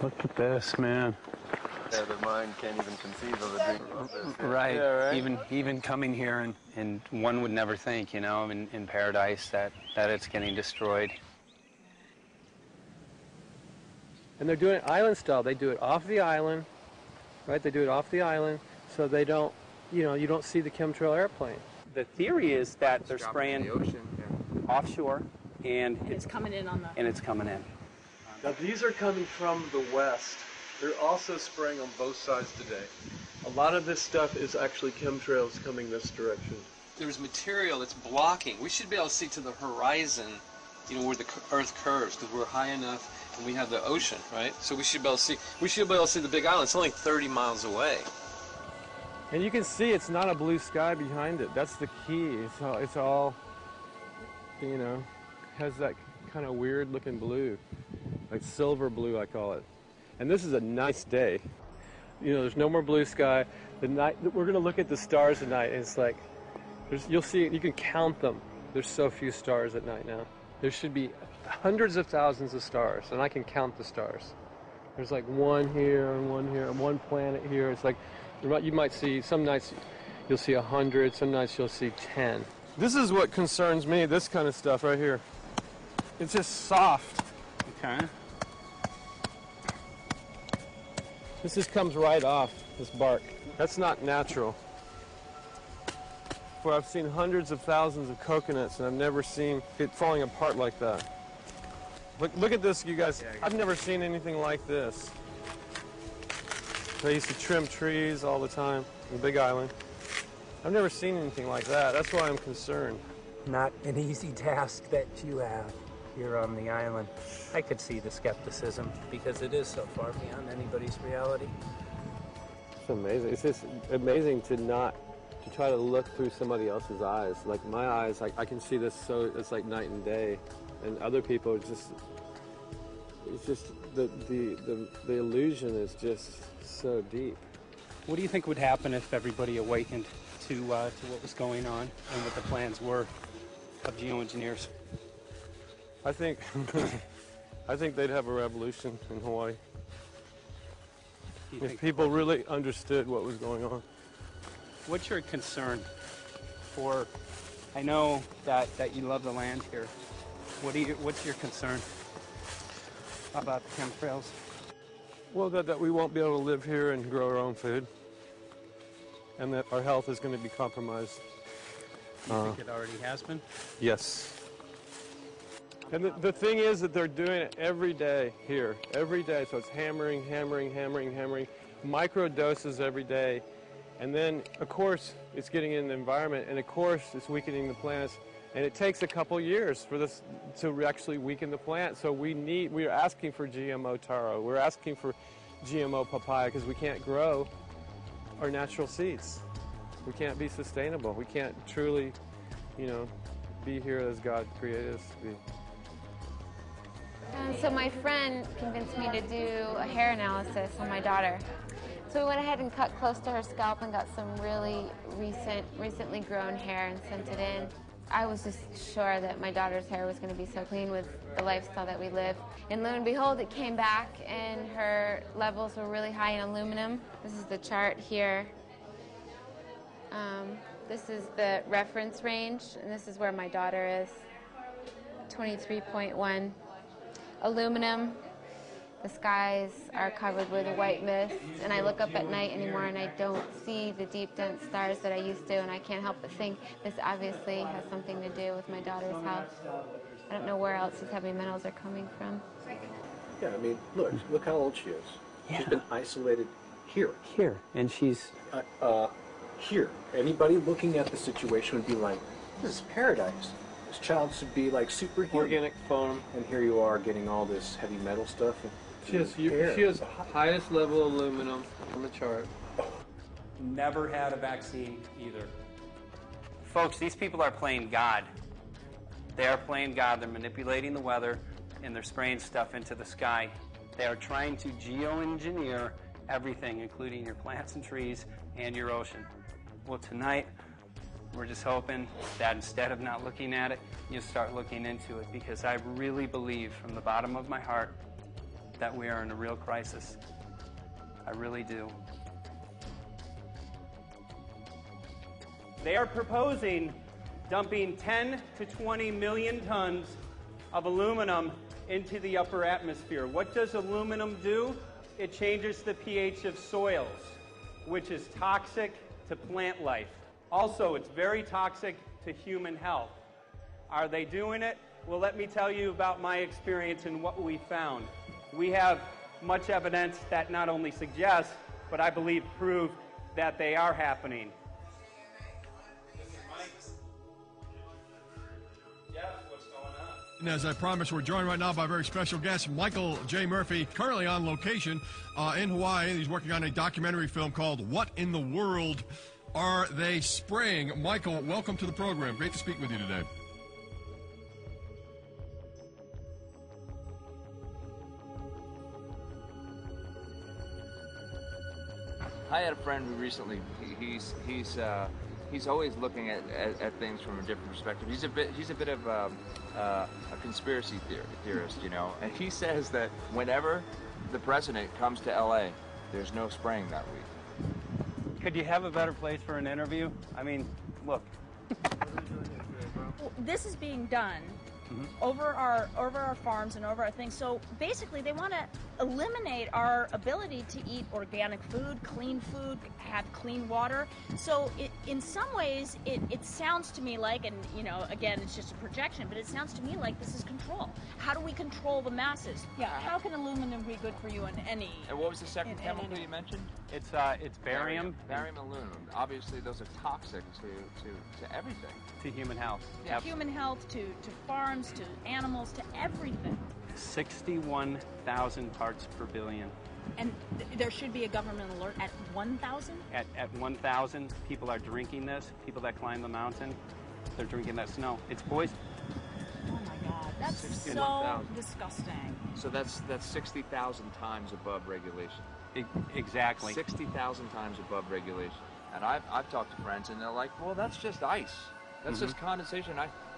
Speaker 1: Look at this, man.
Speaker 3: Yeah, the mind can't even conceive of a dream of this.
Speaker 1: Right.
Speaker 3: Yeah, right.
Speaker 1: Even coming here, and one would never think, you know, in paradise that it's getting destroyed.
Speaker 5: And they're doing it island style. They do it off the island, right? They do it off the island, so they don't, you know, you don't see the chemtrail airplane.
Speaker 8: The theory is that they're spraying the ocean, offshore, and
Speaker 16: it's coming in on the...
Speaker 8: And it's coming in.
Speaker 3: Now these are coming from the west. They're also spraying on both sides today. A lot of this stuff is actually chemtrails coming this direction.
Speaker 6: There's material that's blocking. We should be able to see to the horizon, you know, where the Earth curves, because we're high enough and we have the ocean, right? So we should be able to see. We should be able to see the Big Island. It's only 30 miles away.
Speaker 5: And you can see it's not a blue sky behind it. That's the key. It's all, you know, has that kind of weird looking blue, like silver blue, I call it. And this is a nice day. You know, there's no more blue sky. The night we're gonna look at the stars tonight, and it's like, you'll see, you can count them. There's so few stars at night now. There should be hundreds of thousands of stars, and I can count the stars. There's like one here and one planet here. It's like, you might see, some nights you'll see 100, some nights you'll see 10. This is what concerns me, this kind of stuff right here. It's just soft.
Speaker 8: Okay.
Speaker 5: This just comes right off, this bark. That's not natural. For I've seen hundreds of thousands of coconuts, and I've never seen it falling apart like that. Look at this, you guys. I've never seen anything like this. I used to trim trees all the time in the Big Island. I've never seen anything like that. That's why I'm concerned.
Speaker 1: Not an easy task that you have here on the island. I could see the skepticism because it is so far beyond anybody's reality.
Speaker 5: It's amazing. It's just amazing to try to look through somebody else's eyes. Like my eyes, I can see this, so it's like night and day. And other people, it's just the illusion is just so deep.
Speaker 8: What do you think would happen if everybody awakened to what was going on and what the plans were of geoengineers?
Speaker 5: I think they'd have a revolution in Hawaii. If people really understood what was going on.
Speaker 8: What's your concern for, I know that you love the land here. What's your concern about the chemtrails?
Speaker 5: Well, that we won't be able to live here and grow our own food. And that our health is going to be compromised.
Speaker 8: You think it already has been?
Speaker 5: Yes. And the thing is that they're doing it every day here, every day. So it's hammering, micro doses every day. And then, of course, it's getting in the environment, and of course, it's weakening the plants. And it takes a couple years for this to actually weaken the plant. So we're asking for GMO taro. We're asking for GMO papaya because we can't grow our natural seeds. We can't be sustainable. We can't truly, you know, be here as God created us to be.
Speaker 7: So my friend convinced me to do a hair analysis on my daughter. So we went ahead and cut close to her scalp and got some really recently grown hair and sent it in. I was just sure that my daughter's hair was going to be so clean with the lifestyle that we live. And lo and behold, it came back and her levels were really high in aluminum. This is the chart here. This is the reference range, and this is where my daughter is, 23.1. Aluminum. The skies are covered with white mist, and I look up at night anymore and I don't see the deep, dense stars that I used to, and I can't help but think this obviously has something to do with my daughter's health. I don't know where else these heavy metals are coming from.
Speaker 13: Yeah, I mean, look how old she is. Yeah. She's been isolated here.
Speaker 1: Here, and she's...
Speaker 13: here. Anybody looking at the situation would be like, this is paradise. This child should be like superhuman. Organic foam, and here you are getting all this heavy metal stuff.
Speaker 5: She has highest level aluminum on the chart.
Speaker 8: Never had a vaccine either.
Speaker 1: Folks, these people are playing God. They are playing God. They're manipulating the weather, and they're spraying stuff into the sky. They are trying to geoengineer everything, including your plants and trees and your ocean. Well, tonight, we're just hoping that instead of not looking at it, you start looking into it, because I really believe from the bottom of my heart that we are in a real crisis. I really do. They are proposing dumping 10 to 20 million tons of aluminum into the upper atmosphere. What does aluminum do? It changes the pH of soils, which is toxic to plant life. Also, it's very toxic to human health. Are they doing it? Well, let me tell you about my experience and what we found. We have much evidence that not only suggests, but I believe prove that they are happening.
Speaker 4: And as I promised, we're joined right now by a very special guest, Michael J. Murphy, currently on location in Hawaii. He's working on a documentary film called What in the World Are They Spraying? Michael, welcome to the program. Great to speak with you today.
Speaker 10: I had a friend who recently, he's always looking at things from a different perspective. He's a bit of a conspiracy theorist, you know, and he says that whenever the president comes to LA, there's no spraying that week.
Speaker 1: Could you have a better place for an interview? I mean, look.
Speaker 11: Well, this is being done over our farms and over our things. So basically, they want to eliminate our ability to eat organic food, have clean water. So in some ways, it sounds to me like, and you know, again, it's just a projection, but it sounds to me like this is control. How do we control the masses? Yeah. How can aluminum be good for you in any?
Speaker 10: And what was the second chemical you mentioned?
Speaker 1: It's barium.
Speaker 10: Barium aluminum. Obviously, those are toxic to everything.
Speaker 1: To human health.
Speaker 11: To human health, to farms, to animals, to everything.
Speaker 1: 61,000 parts per billion.
Speaker 11: And there should be a government alert at 1,000?
Speaker 1: At 1,000, people are drinking this. People that climb the mountain, they're drinking that snow. It's poison.
Speaker 11: Oh my God, that's so disgusting.
Speaker 10: So that's 60,000 times above regulation.
Speaker 1: Exactly.
Speaker 10: 60,000 times above regulation. And I've talked to friends, and they're like, well, that's just ice. That's just condensation.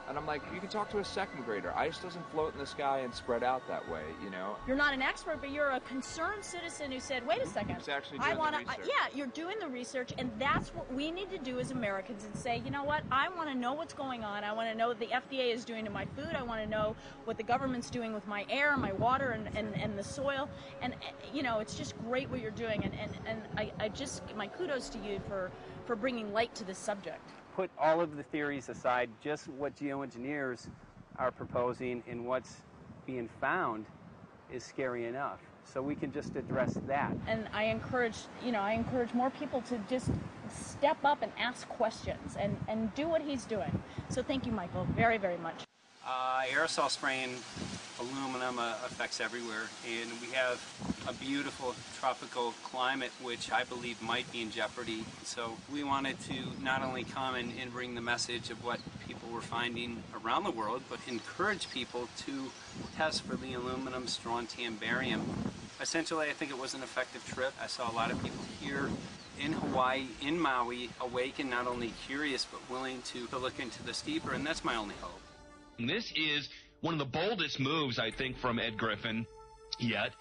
Speaker 10: And I'm like, you can talk to a second grader. Ice doesn't float in the sky and spread out that way, you know?
Speaker 11: You're not an expert, but you're a concerned citizen who said, wait a second.
Speaker 10: Who's actually doing the research.
Speaker 11: Yeah, you're doing the research, and that's what we need to do as Americans and say, you know what, I want to know what's going on. I want to know what the FDA is doing to my food. I want to know what the government's doing with my air, my water, and the soil. And, you know, it's just great what you're doing. And I just, my kudos to you for bringing light to this subject.
Speaker 1: Put all of the theories aside, just what geoengineers are proposing and what's being found is scary enough. So we can just address that.
Speaker 11: And I encourage more people to just step up and ask questions and do what he's doing. So thank you, Michael, very, very much.
Speaker 1: Aerosol spraying aluminum affects everywhere, and we have a beautiful tropical climate which I believe might be in jeopardy. So we wanted to not only come and bring the message of what people were finding around the world, but encourage people to test for the aluminum, strontium, barium. Essentially, I think it was an effective trip. I saw a lot of people here in Hawaii, in Maui, awake and not only curious, but willing to look into this deeper, and that's my only hope.
Speaker 12: This is one of the boldest moves, I think, from Ed Griffin yet.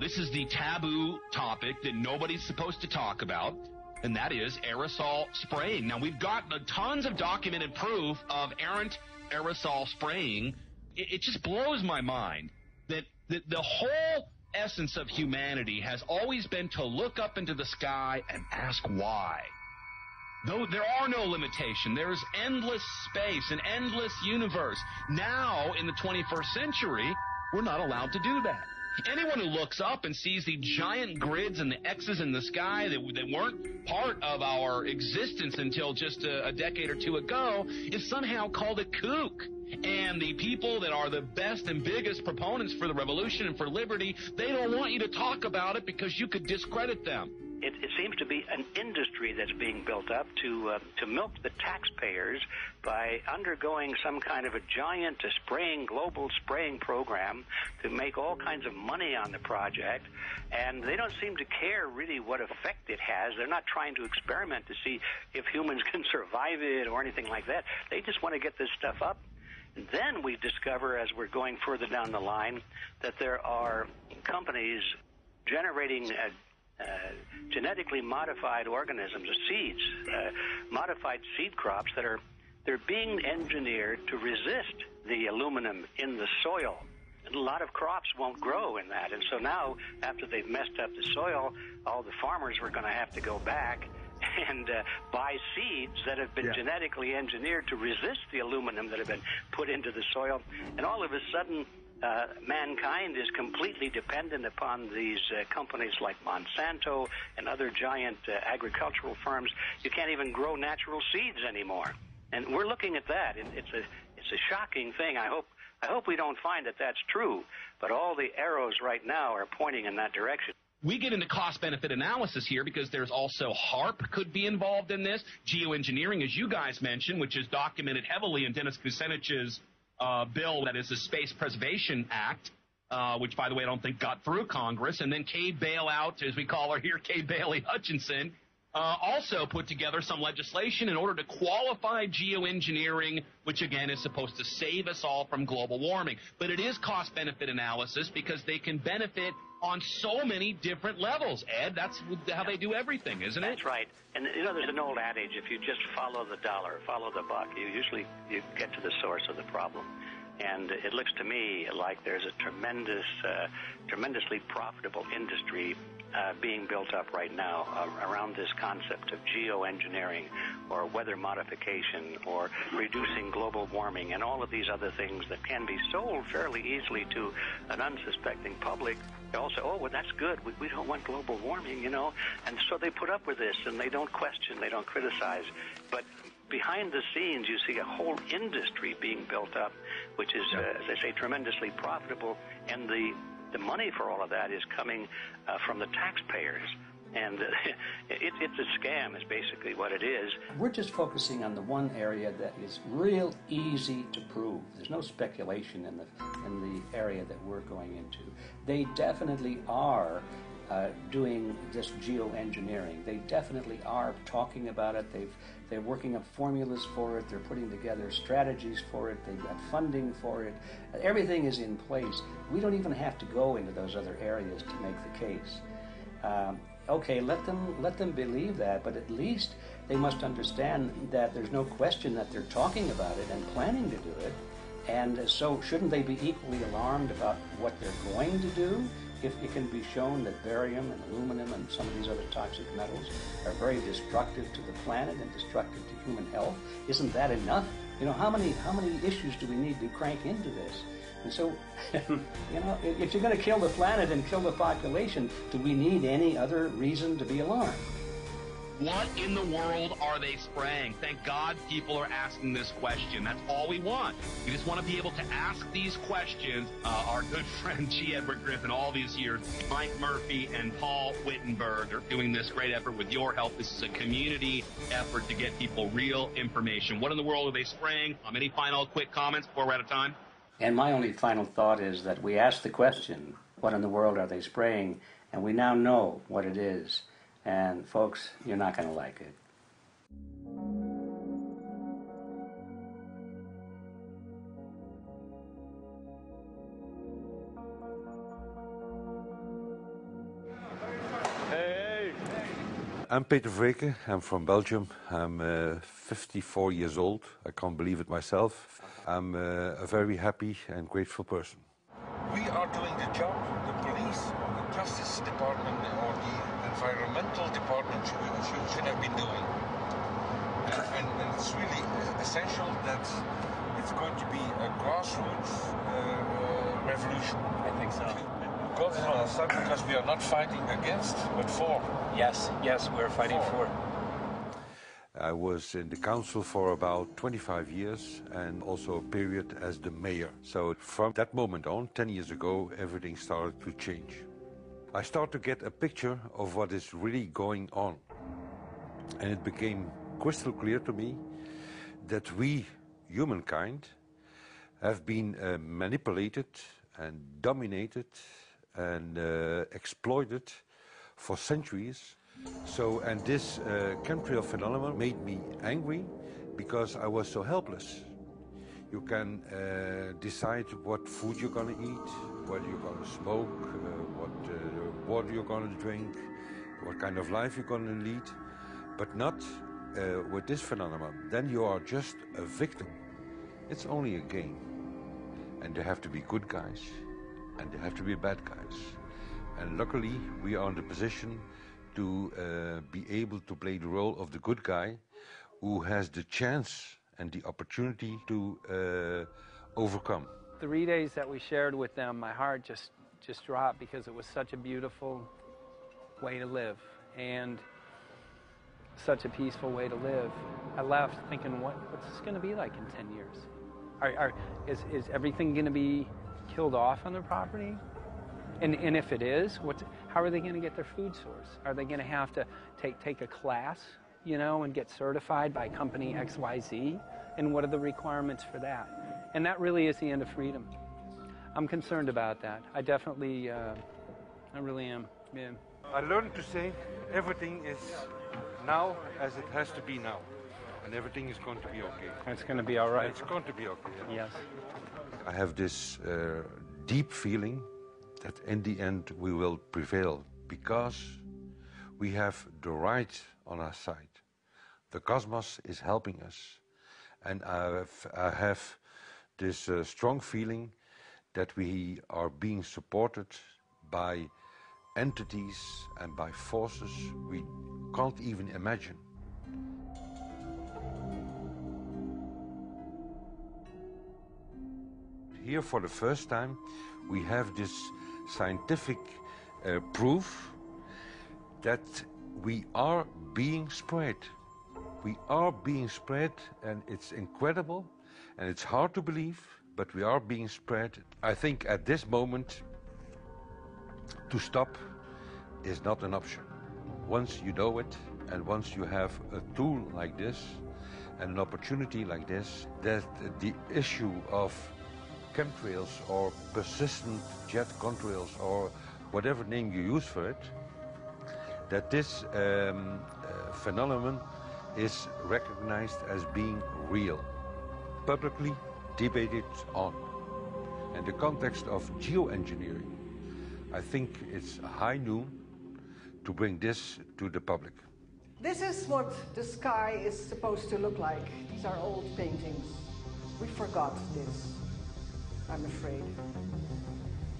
Speaker 12: This is the taboo topic that nobody's supposed to talk about, and that is aerosol spraying. Now, we've got tons of documented proof of errant aerosol spraying. It just blows my mind that the whole essence of humanity has always been to look up into the sky and ask why. Though there are no limitation, there is endless space, an endless universe. Now, in the 21st century, we're not allowed to do that. Anyone who looks up and sees the giant grids and the X's in the sky that weren't part of our existence until just a decade or two ago is somehow called a kook. And the people that are the best and biggest proponents for the revolution and for liberty, they don't want you to talk about it because you could discredit them.
Speaker 14: it seems to be an industry that's being built up to milk the taxpayers by undergoing some kind of a giant global spraying program to make all kinds of money on the project. And they don't seem to care really what effect it has. They're not trying to experiment to see if humans can survive it or anything like that. They just want to get this stuff up. And then we discover, as we're going further down the line, that there are companies generating genetically modified organisms, or seeds, modified seed crops they're being engineered to resist the aluminum in the soil. And a lot of crops won't grow in that. And so now, after they've messed up the soil, all the farmers were going to have to go back and buy seeds that have been genetically engineered to resist the aluminum that have been put into the soil. And all of a sudden, mankind is completely dependent upon these companies like Monsanto and other giant agricultural firms. You can't even grow natural seeds anymore. And we're looking at that. It's a shocking thing. I hope we don't find that that's true. But all the arrows right now are pointing in that direction.
Speaker 12: We get into cost-benefit analysis here because there's also HARP could be involved in this. Geoengineering, as you guys mentioned, which is documented heavily in Dennis Kucinich's bill, that is the Space Preservation Act, which, by the way, I don't think got through Congress. And then Kay Bailout, as we call her here, Kay Bailey Hutchinson, also put together some legislation in order to qualify geoengineering, which, again, is supposed to save us all from global warming. But it is cost-benefit analysis because they can benefit on so many different levels. Ed, that's how they do everything, isn't it?
Speaker 14: That's right. And, there's an old adage, if you just follow the dollar, follow the buck, you get to the source of the problem. And it looks to me like there's a tremendously profitable industry being built up right now around this concept of geoengineering or weather modification or reducing global warming and all of these other things that can be sold fairly easily to an unsuspecting public. They all say, oh, well, that's good. We don't want global warming, And so they put up with this, and they don't question, they don't criticize. But behind the scenes, you see a whole industry being built up, which is, as I say, tremendously profitable. And the money for all of that is coming from the taxpayers. And it's a scam is basically what it is.
Speaker 15: We're just focusing on the one area that is real easy to prove. There's no speculation in the area that we're going into. They definitely are doing this geoengineering. They definitely are talking about it. They're working up formulas for it. They're putting together strategies for it. They've got funding for it. Everything is in place. We don't even have to go into those other areas to make the case. Okay, let them believe that, but at least they must understand that there's no question that they're talking about it and planning to do it. And so shouldn't they be equally alarmed about what they're going to do if it can be shown that barium and aluminum and some of these other toxic metals are very destructive to the planet and destructive to human health? Isn't that enough? How many issues do we need to crank into this? And so, if you're going to kill the planet and kill the population, do we need any other reason to be alarmed?
Speaker 12: What in the world are they spraying? Thank God people are asking this question. That's all we want. We just want to be able to ask these questions. Our good friend G. Edward Griffin, all these years, Mike Murphy and Paul Wittenberg are doing this great effort with your help. This is a community effort to get people real information. What in the world are they spraying? Any final quick comments before we're out of time?
Speaker 15: And my only final thought is that we asked the question, what in the world are they spraying? And we now know what it is. And folks, you're not going to like it.
Speaker 19: Hey! I'm Peter Vreken. I'm from Belgium. I'm 54 years old. I can't believe it myself. I'm a very happy and grateful person.
Speaker 23: We are doing the job the police, the Justice Department, or the Environmental Department should have been doing. And it's really essential that it's going to be a grassroots revolution. I think so. God is on our side because we are not fighting against, but for.
Speaker 15: Yes, we're fighting for.
Speaker 19: I was in the council for about 25 years and also a period as the mayor. So from that moment on, 10 years ago, everything started to change. I start to get a picture of what is really going on. And it became crystal clear to me that we, humankind, have been manipulated and dominated and exploited for centuries. And this chemtrail phenomenon made me angry because I was so helpless. You can decide what food you're going to eat, what you're going to smoke, what water you're going to drink, what kind of life you're going to lead, but not with this phenomenon. Then you are just a victim. It's only a game. And there have to be good guys, and there have to be bad guys. And luckily, we are in the position to be able to play the role of the good guy who has the chance and the opportunity to overcome.
Speaker 9: 3 days that we shared with them, my heart just dropped because it was such a beautiful way to live and such a peaceful way to live. I left thinking, what's this going to be like in 10 years? Is everything going to be killed off on their property? And if it is, how are they going to get their food source? Are they going to have to take a class, you know, and get certified by company XYZ? And what are the requirements for that? And that really is the end of freedom. I'm concerned about that. I definitely, I really am. Yeah.
Speaker 19: I learned to say everything is now as it has to be now. And everything is going to be okay.
Speaker 9: It's going to be all right.
Speaker 19: It's going to be okay.
Speaker 9: Yes.
Speaker 19: I have this deep feeling that in the end we will prevail because we have the right on our side. The cosmos is helping us. And I have this strong feeling that we are being supported by entities and by forces we can't even imagine. Here for the first time we have this scientific proof that we are being spread. We are being spread, and it's incredible and it's hard to believe, but we are being spread. I think at this moment to stop is not an option. Once you know it and once you have a tool like this and an opportunity like this, that the issue of chemtrails or persistent jet contrails or whatever name you use for it, that this phenomenon is recognized as being real, publicly debated on. In the context of geoengineering, I think it's high noon to bring this to the public.
Speaker 17: This is what the sky is supposed to look like. These are old paintings. We forgot this, I'm afraid.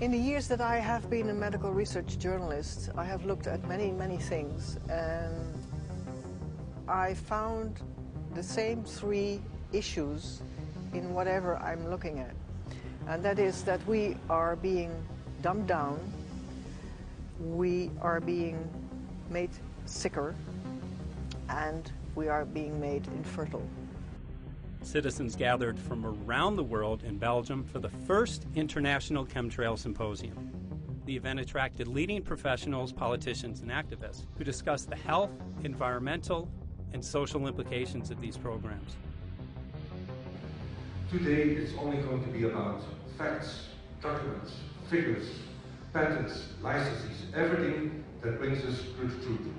Speaker 17: In the years that I have been a medical research journalist, I have looked at many things, and I found the same three issues in whatever I'm looking at. And that is that we are being dumbed down, we are being made sicker, and we are being made infertile.
Speaker 18: Citizens gathered from around the world in Belgium for the first International Chemtrail Symposium. The event attracted leading professionals, politicians, and activists who discussed the health, environmental, and social implications of these programs.
Speaker 19: Today it's only going to be about facts, documents, figures, patents, licenses, everything that brings us to the truth.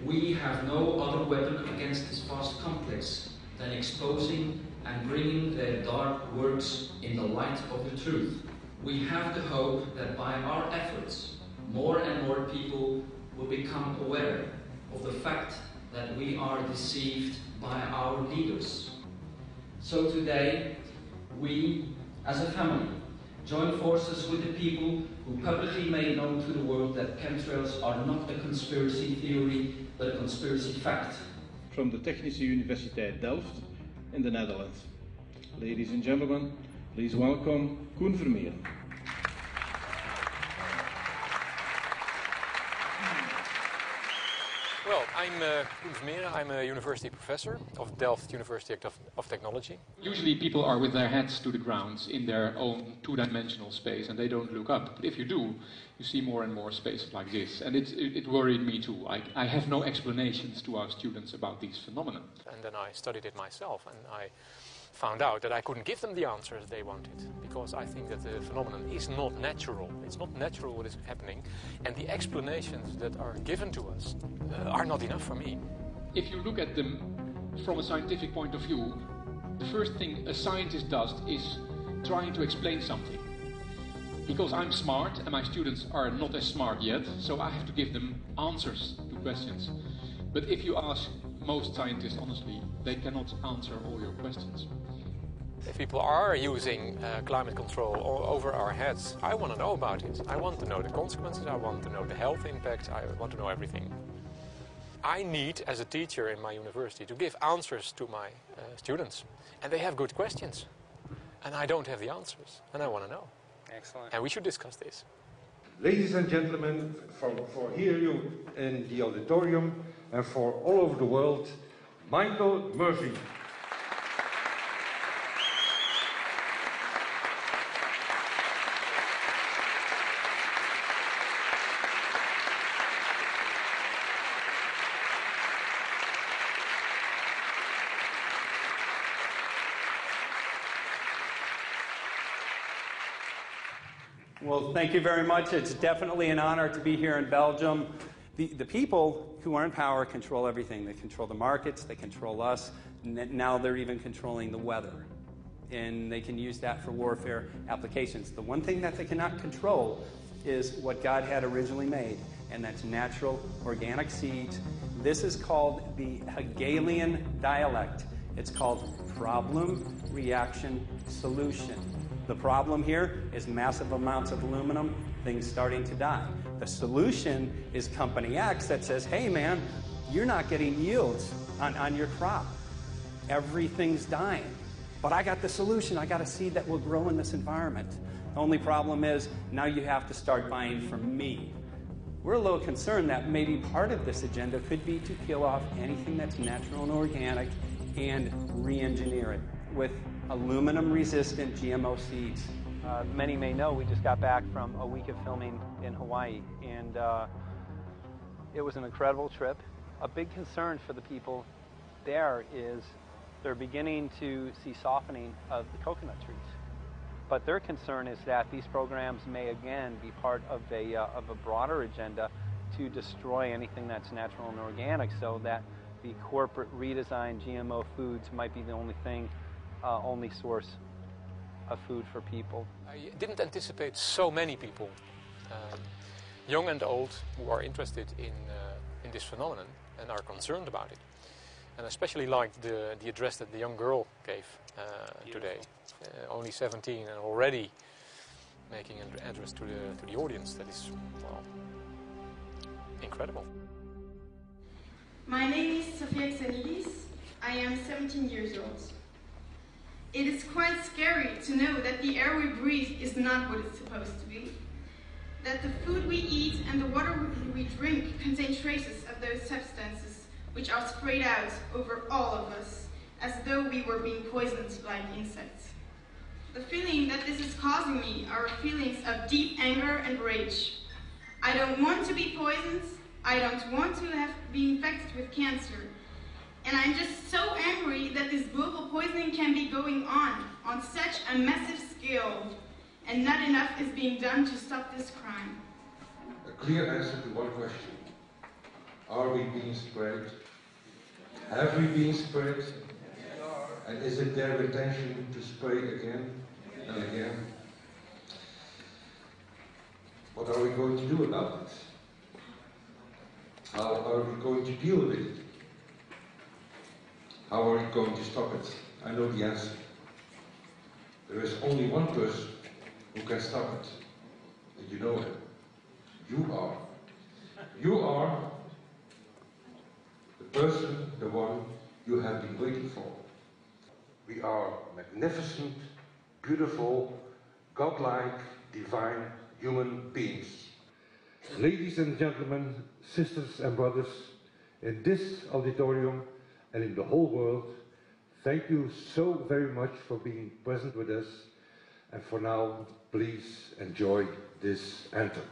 Speaker 20: We have no other weapon against this vast complex than exposing and bringing their dark works in the light of the truth. We have the hope that by our efforts, more and more people will become aware of the fact that we are deceived by our leaders. So today, we, as a family, join forces with the people who publicly made known to the world that chemtrails are not a conspiracy theory, but a conspiracy fact.
Speaker 24: From the Technische Universiteit Delft in the Netherlands. Ladies and gentlemen, please welcome Koen Vermeeren.
Speaker 25: Well,
Speaker 2: I'm Koen Vermeeren. I'm a university professor of Delft University of Technology.
Speaker 16: Usually people are with their heads to the ground in their own two-dimensional space and they don't look up. But if you do, you see more and more spaces like this. And it worried me too. I have no explanations to our students about these phenomena.
Speaker 2: And then I studied it myself and I found out that I couldn't give them the answers they wanted, because I think that the phenomenon is not natural. It's not natural what is happening, and the explanations that are given to us are not enough for me.
Speaker 16: If you look at them from a scientific point of view, the first thing a scientist does is trying to explain something. Because I'm smart and my students are not as smart yet, so I have to give them answers to questions. But if you ask most scientists honestly, they cannot answer all your questions.
Speaker 2: If people are using climate control over our heads, I want to know about it. I want to know the consequences, I want to know the health impact, I want to know everything. I need, as a teacher in my university, to give answers to my students. And they have good questions. And I don't have the answers, and I want to know.
Speaker 9: Excellent.
Speaker 2: And we should discuss this.
Speaker 19: Ladies and gentlemen, for here you in the auditorium and for all over the world, Michael Murphy.
Speaker 8: Well, thank you very much. It's definitely an honor to be here in Belgium. The people who are in power control everything. They control the markets, they control us, and now they're even controlling the weather. And they can use that for warfare applications. The one thing that they cannot control is what God had originally made, and that's natural organic seeds. This is called the Hegelian dialect. It's called problem, reaction, solution. The problem here is massive amounts of aluminum, things starting to die. The solution is Company X that says, hey man, you're not getting yields on your crop. Everything's dying. But I got the solution. I got a seed that will grow in this environment. The only problem is now you have to start buying from me. We're a little concerned that maybe part of this agenda could be to kill off anything that's natural and organic and re-engineer it with aluminum-resistant GMO seeds.
Speaker 9: Many may know we just got back from a week of filming in Hawaii, and it was an incredible trip. A big concern for the people there is they're beginning to see softening of the coconut trees. But their concern is that these programs may again be part of a broader agenda to destroy anything that's natural and organic, so that the corporate redesigned GMO foods might be the only source of food for people.
Speaker 2: I didn't anticipate so many people, young and old, who are interested in this phenomenon and are concerned about it. And I especially liked the address that the young girl gave today. Only 17 and already making an address to the audience. That is, well, incredible.
Speaker 21: My name is Sofia Xenidis. I am 17 years old. It is quite scary to know that the air we breathe is not what it's supposed to be. That the food we eat and the water we drink contain traces of those substances which are sprayed out over all of us, as though we were being poisoned like insects. The feeling that this is causing me are feelings of deep anger and rage. I don't want to be poisoned. I don't want to be infected with cancer. And I'm just so angry that this global poisoning can be going on such a massive scale, and not enough is being done to stop this crime.
Speaker 19: A clear answer to one question. Are we being sprayed? Have we been sprayed? And is it their intention to spray again and again? What are we going to do about it? How are we going to deal with it? How are we going to stop it? I know the answer. There is only one person who can stop it. And you know him. You are. You are the person, the one you have been waiting for. We are magnificent, beautiful, godlike, divine human beings. Ladies and gentlemen, sisters and brothers,
Speaker 3: in this auditorium and in the whole world, thank you so very much for being present with us. And for now, please enjoy this anthem.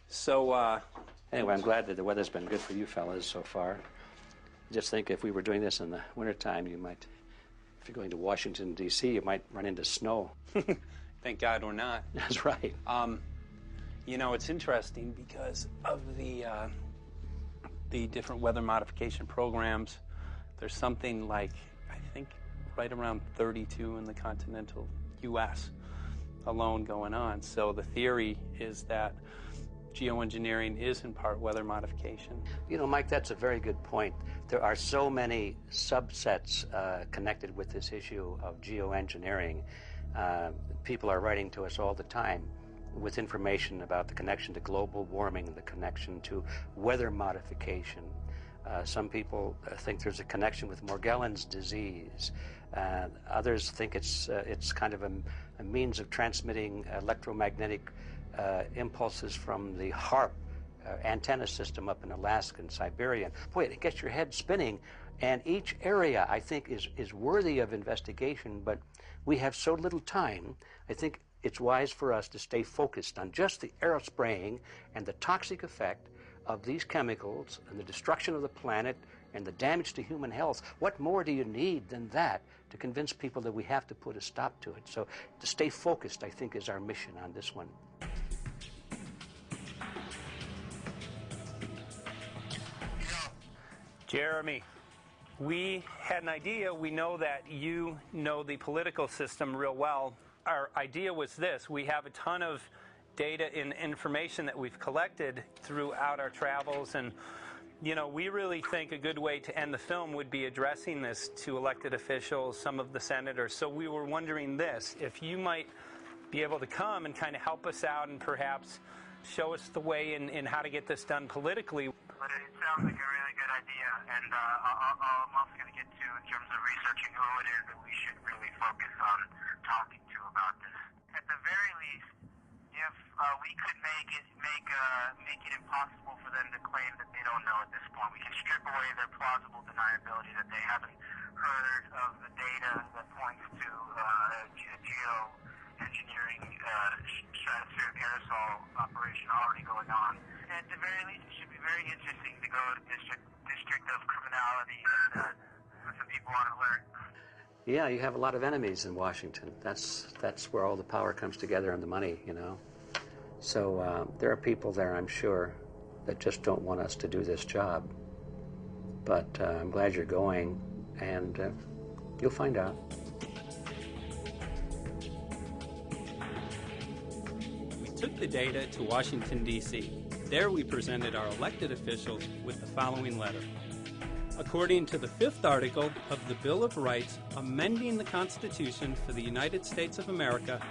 Speaker 15: So, anyway, I'm glad that the weather's been good for you fellas so far. Just think if we were doing this in the wintertime, you might, if you're going to Washington, D.C., you might run into snow.
Speaker 1: Thank God we're not.
Speaker 15: That's right.
Speaker 1: You know, it's interesting because of the different weather modification programs. There's something like, I think, right around 32 in the continental U.S. alone going on. So the theory is that geoengineering is in part weather modification.
Speaker 15: You know, Mike, that's a very good point. There are so many subsets connected with this issue of geoengineering. People are writing to us all the time with information about the connection to global warming, the connection to weather modification. Some people think there's a connection with Morgellons disease. Others think it's kind of a means of transmitting electromagnetic impulses from the HARP antenna system up in Alaska and Siberia. Boy, it gets your head spinning. And each area, I think, is worthy of investigation, but we have so little time. I think it's wise for us to stay focused on just the aerospraying and the toxic effect of these chemicals and the destruction of the planet and the damage to human health. What more do you need than that to convince people that we have to put a stop to it? So to stay focused, I think, is our mission on this one.
Speaker 1: Jeremy, we had an idea. We know that you know the political system real well. Our idea was this. We have a ton of data and information that we've collected throughout our travels, and you know, we really think a good way to end the film would be addressing this to elected officials, some of the senators. So we were wondering this, if you might be able to come and kind of help us out and perhaps show us the way in how to get this done politically.
Speaker 6: But it sounds like a really good idea, and I'm also going to get to, in terms of researching who it is that we should really focus on talking to about this. At the very least, if we could make it impossible for them to claim that they don't know at this point, we can strip away their plausible deniability that they haven't heard of the data that points to geoengineering stratospheric aerosol operation already going on. At the very least, it should be very interesting to go to District of Criminality and put some people on alert.
Speaker 15: Yeah, you have a lot of enemies in Washington. That's where all the power comes together and the money, you know. So there are people there, I'm sure, that just don't want us to do this job. But I'm glad you're going, and you'll find out.
Speaker 18: We took the data to Washington, D.C. There we presented our elected officials with the following letter. According to the 5th article of the Bill of Rights amending the Constitution for the United States of America,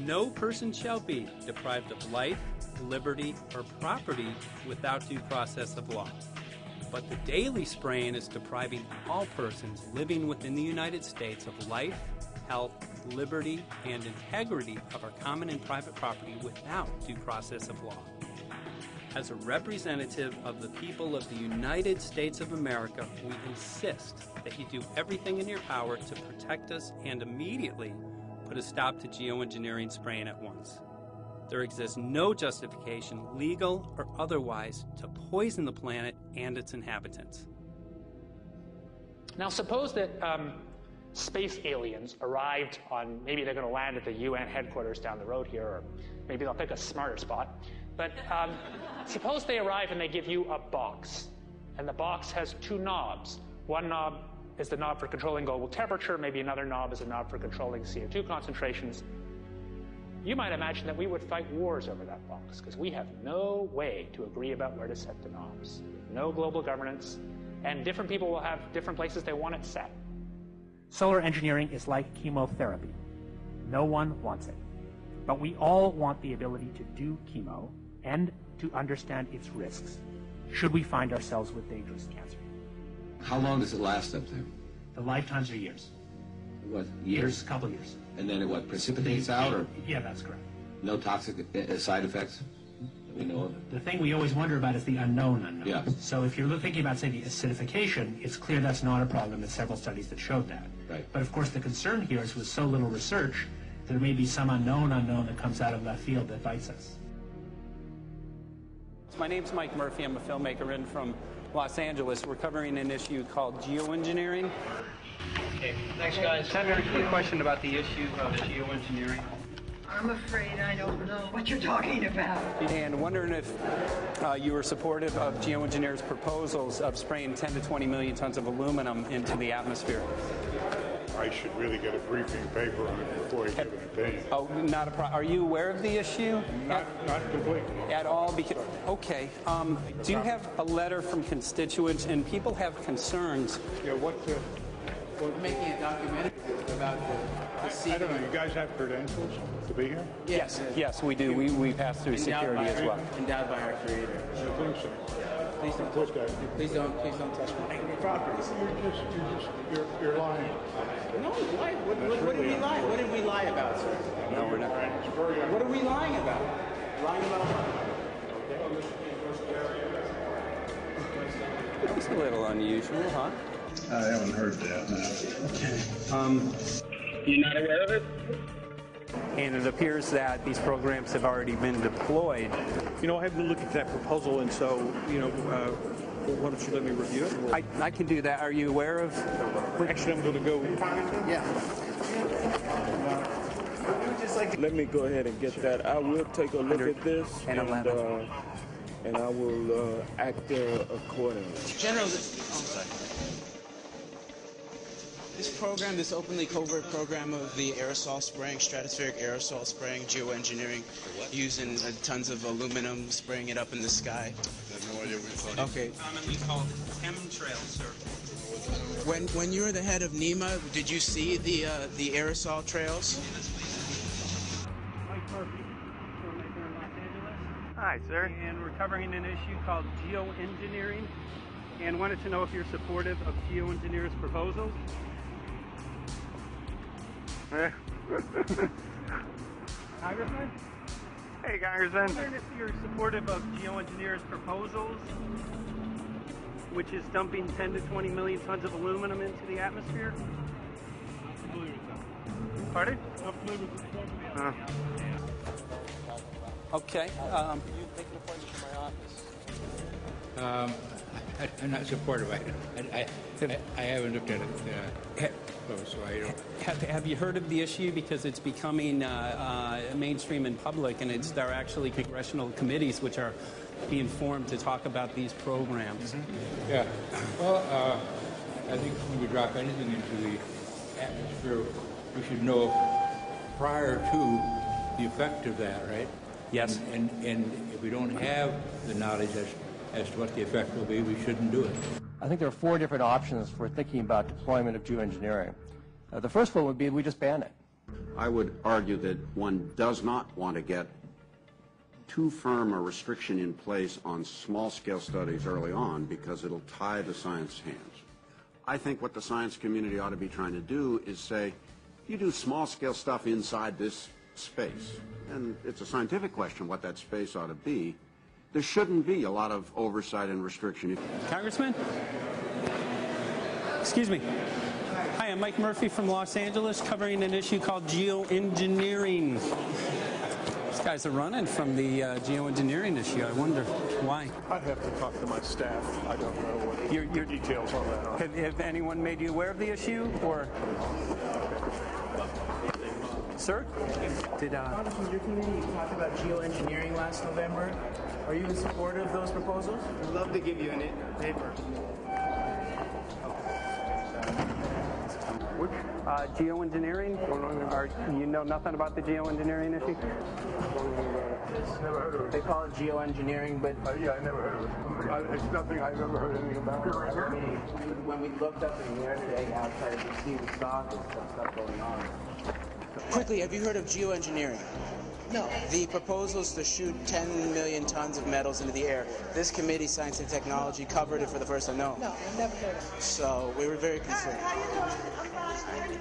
Speaker 18: no person shall be deprived of life, liberty, or property without due process of law. But the daily spraying is depriving all persons living within the United States of life, health, liberty, and integrity of our common and private property without due process of law. As a representative of the people of the United States of America, we insist that you do everything in your power to protect us and immediately put a stop to geoengineering spraying at once. There exists no justification, legal or otherwise, to poison the planet and its inhabitants.
Speaker 7: Now suppose that space aliens arrived on, maybe they're going to land at the UN headquarters down the road here, or maybe they'll pick a smarter spot. But suppose they arrive and they give you a box, and the box has 2 knobs. One knob is the knob for controlling global temperature, maybe another knob is a knob for controlling CO2 concentrations. You might imagine that we would fight wars over that box, because we have no way to agree about where to set the knobs. No global governance, And different people will have different places they want it set.
Speaker 4: Solar engineering is like chemotherapy. No one wants it. But we all want the ability to do chemo and to understand its risks, should we find ourselves with dangerous cancer.
Speaker 5: How long does it last up there?
Speaker 4: The lifetimes are years.
Speaker 5: What, years?
Speaker 4: A couple years.
Speaker 5: And then it what, precipitates out, or
Speaker 4: Yeah, that's correct.
Speaker 5: no toxic side effects that we know of?
Speaker 4: The thing we always wonder about is the unknown.
Speaker 5: Yeah.
Speaker 4: So if you're thinking about, say, the acidification, it's clear that's not a problem. There's several studies that showed that.
Speaker 5: Right.
Speaker 4: But of course the concern here is with so little research, there may be some unknown that comes out of left field that bites us.
Speaker 8: My name's Mike Murphy. I'm a filmmaker in from Los Angeles. We're covering an issue called geoengineering.
Speaker 9: Okay, thanks guys. Senator, a question about the issue of geoengineering.
Speaker 13: I'm afraid I don't know what you're talking about.
Speaker 8: And wondering if you were supportive of geoengineers' proposals of spraying 10 to 20 million tons of aluminum into the atmosphere.
Speaker 22: I should really get a briefing paper on it before I give an opinion.
Speaker 8: Oh, not a problem. Are you aware of the issue?
Speaker 22: Not completely.
Speaker 8: At all? Because, okay. Do you have a letter from constituents and people have concerns?
Speaker 22: Yeah,
Speaker 8: We're making a documentary about the
Speaker 22: I don't know. You guys have credentials to be here?
Speaker 8: Yes, we do. We pass through security as well.
Speaker 25: Endowed by our Creator.
Speaker 22: I think so.
Speaker 25: Please don't touch me. Please don't touch my properties.
Speaker 22: You're lying.
Speaker 25: No, why? What did we lie? What did we lie about, sir?
Speaker 8: No, we're not.
Speaker 25: What are we lying about? Lying about what?
Speaker 8: It's a little unusual, huh?
Speaker 22: I haven't heard that.
Speaker 8: Okay. You're not aware of it? And it appears that these programs have already been deployed.
Speaker 26: You know, I haven't looked at that proposal, and so, why don't you let me review it?
Speaker 8: I can do that. Are you aware of?
Speaker 26: Actually, I'm going to go.
Speaker 25: Yeah.
Speaker 26: Let me go ahead and get that. I will take a look at this, and I will act accordingly.
Speaker 25: General, this program, this openly covert program of the aerosol spraying, stratospheric aerosol spraying, geoengineering, using tons of aluminum, spraying it up in the sky.
Speaker 22: I have no idea what you're talking about.
Speaker 25: Okay.
Speaker 8: Commonly called chemtrails, sir.
Speaker 25: When you were the head of NEMA, did you see the aerosol trails?
Speaker 8: Mike Murphy, filmmaker in Los Angeles.
Speaker 25: Hi, sir.
Speaker 8: And we're covering an issue called geoengineering, and wanted to know if you're supportive of geoengineers' proposals. Congressman?
Speaker 25: Hey, Congressman.
Speaker 8: I'm wondering if you're supportive of geoengineers' proposals, which is dumping 10 to 20 million tons of aluminum into the atmosphere. Pardon? Okay.
Speaker 25: You take an appointment to my office.
Speaker 27: I'm not supportive. I haven't looked at it close, so I don't.
Speaker 8: Have you heard of the issue? Because it's becoming mainstream in public, and there are actually congressional committees which are being formed to talk about these programs.
Speaker 27: Mm-hmm. Yeah. Well, I think when we drop anything into the atmosphere, we should know prior to the effect of that, right?
Speaker 8: Yes.
Speaker 27: And if we don't have the knowledge as to what the effect will be, we shouldn't do it.
Speaker 28: I think there are 4 different options for thinking about deployment of geoengineering. The first one would be we just ban it.
Speaker 29: I would argue that one does not want to get too firm a restriction in place on small-scale studies early on because it'll tie the science hands. I think what the science community ought to be trying to do is say, you do small-scale stuff inside this space, and it's a scientific question what that space ought to be. There shouldn't be a lot of oversight and restriction.
Speaker 8: Congressman? Excuse me. Hi, I'm Mike Murphy from Los Angeles, covering an issue called geoengineering. These guys are running from the geoengineering issue. I wonder why.
Speaker 26: I'd have to talk to my staff. I don't know what your details on that are.
Speaker 8: Have anyone made you aware of the issue, or? Sir?
Speaker 25: Congressman, your committee talked about geoengineering last November. Are you in support of those proposals? I'd love to give you a paper.
Speaker 8: Geoengineering? You know nothing about the geoengineering issue?
Speaker 25: Never heard of it. They call it geoengineering, but...
Speaker 22: yeah, I never heard of it. It's nothing I've ever heard anything about.
Speaker 25: When we looked up in the air today outside, we see the stock and stuff going on. Quickly, have you heard of geoengineering? No. The proposal is to shoot 10 million tons of metals into the air. This committee, Science and Technology, covered it for the first time. No, I've never heard of it. So we were very concerned.
Speaker 13: How you doing? I'm fine.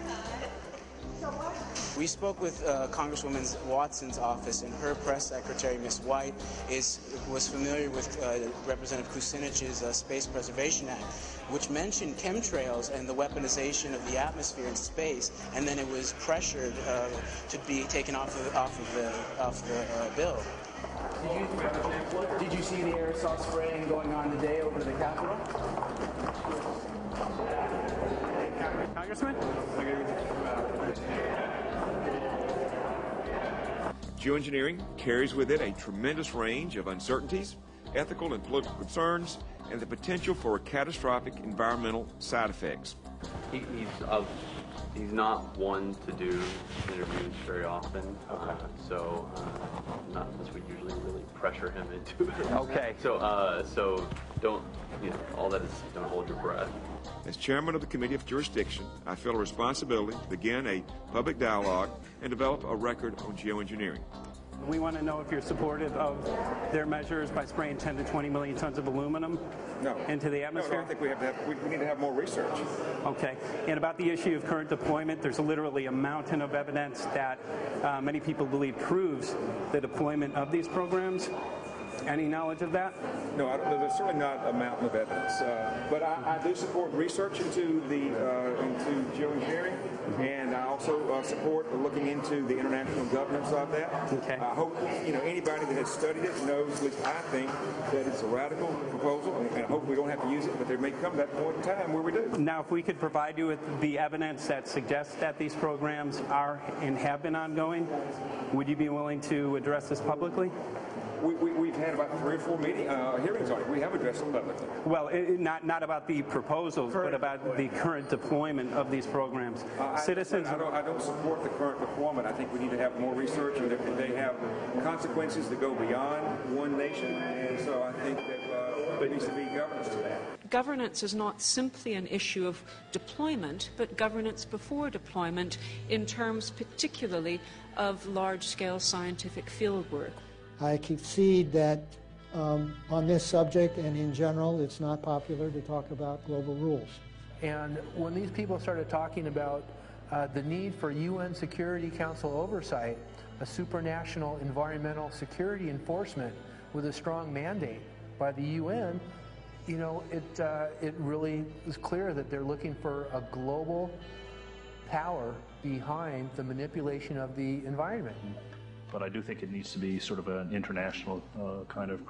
Speaker 13: So what?
Speaker 25: We spoke with Congresswoman Watson's office, and her press secretary, Ms. White, was familiar with Representative Kucinich's Space Preservation Act, which mentioned chemtrails and the weaponization of the atmosphere and space, and then it was pressured to be taken off the bill. Did you see the aerosol spraying going on today over the Capitol?
Speaker 1: Congressman?
Speaker 10: Geoengineering carries with it a tremendous range of uncertainties, ethical and political concerns, and the potential for catastrophic environmental side effects.
Speaker 11: He's not one to do interviews very often, so not unless we usually really pressure him into it.
Speaker 1: Okay.
Speaker 11: So don't, all that is, don't hold your breath.
Speaker 10: As chairman of the Committee of Jurisdiction, I feel a responsibility to begin a public dialogue and develop a record on geoengineering.
Speaker 1: We want to know if you're supportive of their measures by spraying 10 to 20 million tons of aluminum into the atmosphere?
Speaker 10: No, I think we need to have more research.
Speaker 1: Okay. And about the issue of current deployment, there's literally a mountain of evidence that many people believe proves the deployment of these programs. Any knowledge of that?
Speaker 10: No, there's certainly not a mountain of evidence. But I do support research into geoengineering, and I also support looking into the international governance of that.
Speaker 1: Okay.
Speaker 10: I hope anybody that has studied it knows, at least I think, that it's a radical proposal, and I hope we don't have to use it, but there may come that point in time where we do.
Speaker 1: Now, if we could provide you with the evidence that suggests that these programs are and have been ongoing, would you be willing to address this publicly?
Speaker 10: We've had about 3 or 4 hearings on it. We have addressed it publicly.
Speaker 1: Well, not about the proposals, but about the current deployment of these programs. Citizens.
Speaker 10: I don't support the current deployment. I think we need to have more research, and they have consequences that go beyond one nation, and so I think that there needs to be governance to that.
Speaker 12: Governance is not simply an issue of deployment, but governance before deployment in terms particularly of large-scale scientific fieldwork.
Speaker 14: I concede that on this subject and in general, it's not popular to talk about global rules.
Speaker 16: And when these people started talking about the need for UN Security Council oversight, a supranational environmental security enforcement with a strong mandate by the UN, it really is clear that they're looking for a global power behind the manipulation of the environment.
Speaker 17: But I do think it needs to be sort of an international kind of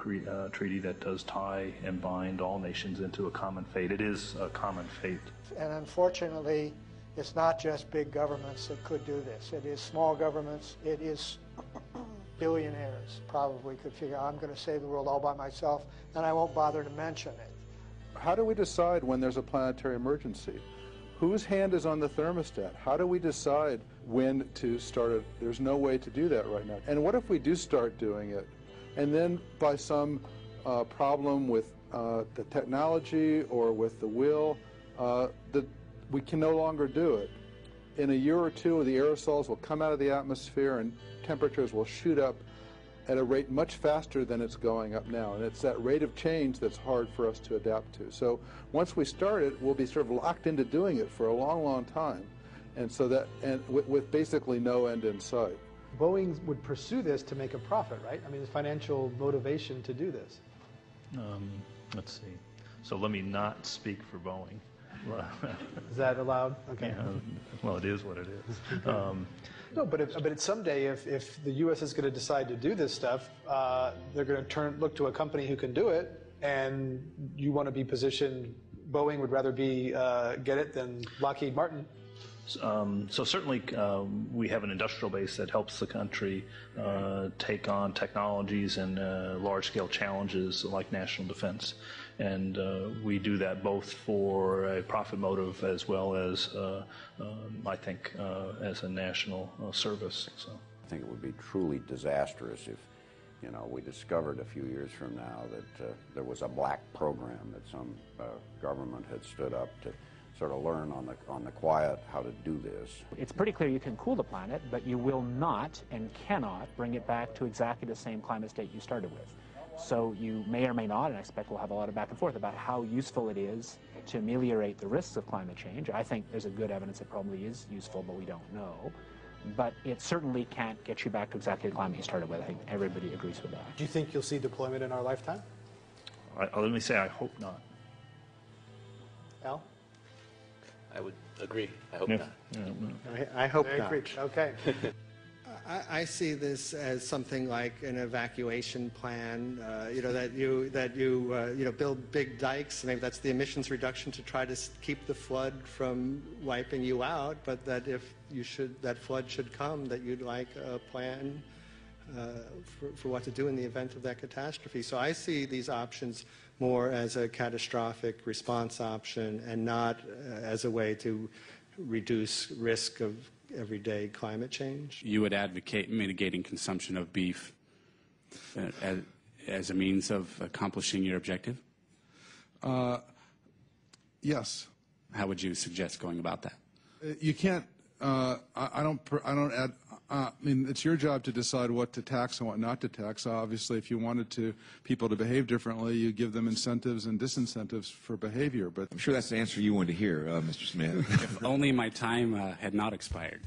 Speaker 17: treaty that does tie and bind all nations into a common fate. It is a common fate.
Speaker 14: And unfortunately, it's not just big governments that could do this. It is small governments. It is billionaires probably could figure, I'm going to save the world all by myself, and I won't bother to mention it.
Speaker 20: How do we decide when there's a planetary emergency? Whose hand is on the thermostat? How do we decide when to start it? There's no way to do that right now. And what if we do start doing it, and then by some problem with the technology or with the will, that we can no longer do it? In a year or two, the aerosols will come out of the atmosphere and temperatures will shoot up at a rate much faster than it's going up now. And it's that rate of change that's hard for us to adapt to. So once we start it, we'll be sort of locked into doing it for a long, long time. And so that, and with basically no end in sight.
Speaker 23: Boeing would pursue this to make a profit, right? I mean, there's financial motivation to do this.
Speaker 17: Let's see. So let me not speak for Boeing.
Speaker 23: Is that allowed? Okay.
Speaker 17: Yeah, well, it is what it is.
Speaker 23: No, but someday, if the U.S. is going to decide to do this stuff, they're going to look to a company who can do it, and you want to be positioned. Boeing would rather be get it than Lockheed Martin.
Speaker 17: So certainly we have an industrial base that helps the country take on technologies and large-scale challenges like national defense. And we do that both for a profit motive as well as, I think, as a national service. So
Speaker 29: I think it would be truly disastrous if you know, we discovered a few years from now that there was a black program that some government had stood up to sort of learn on the quiet how to do this.
Speaker 4: It's pretty clear you can cool the planet, but you will not and cannot bring it back to exactly the same climate state you started with. So you may or may not, and I expect we'll have a lot of back and forth about how useful it is to ameliorate the risks of climate change. I think there's a good evidence it probably is useful, but we don't know. But it certainly can't get you back to exactly the climate you started with. I think everybody agrees with that.
Speaker 23: Do you think you'll see deployment in our lifetime?
Speaker 17: Let me say I hope not.
Speaker 23: Al?
Speaker 11: I would agree. I hope
Speaker 17: Yeah.
Speaker 11: not.
Speaker 23: Yeah.
Speaker 2: I hope
Speaker 23: Very
Speaker 2: not.
Speaker 23: agreed. Okay.
Speaker 2: I see this as something like an evacuation plan. You know, that you build big dikes. Maybe that's the emissions reduction to try to keep the flood from wiping you out. But that if that flood should come, that you'd like a plan for what to do in the event of that catastrophe. So I see these options more as a catastrophic response option and not as a way to reduce risk of everyday climate change.
Speaker 3: You would advocate mitigating consumption of beef as a means of accomplishing your objective?
Speaker 6: Yes.
Speaker 3: How would you suggest going about that?
Speaker 6: You can't. I don't add. I mean, it's your job to decide what to tax and what not to tax. Obviously, if you wanted people to behave differently, you give them incentives and disincentives for behavior. But
Speaker 7: I'm sure that's the answer you wanted to hear, Mr. Smith.
Speaker 3: If only my time had not expired.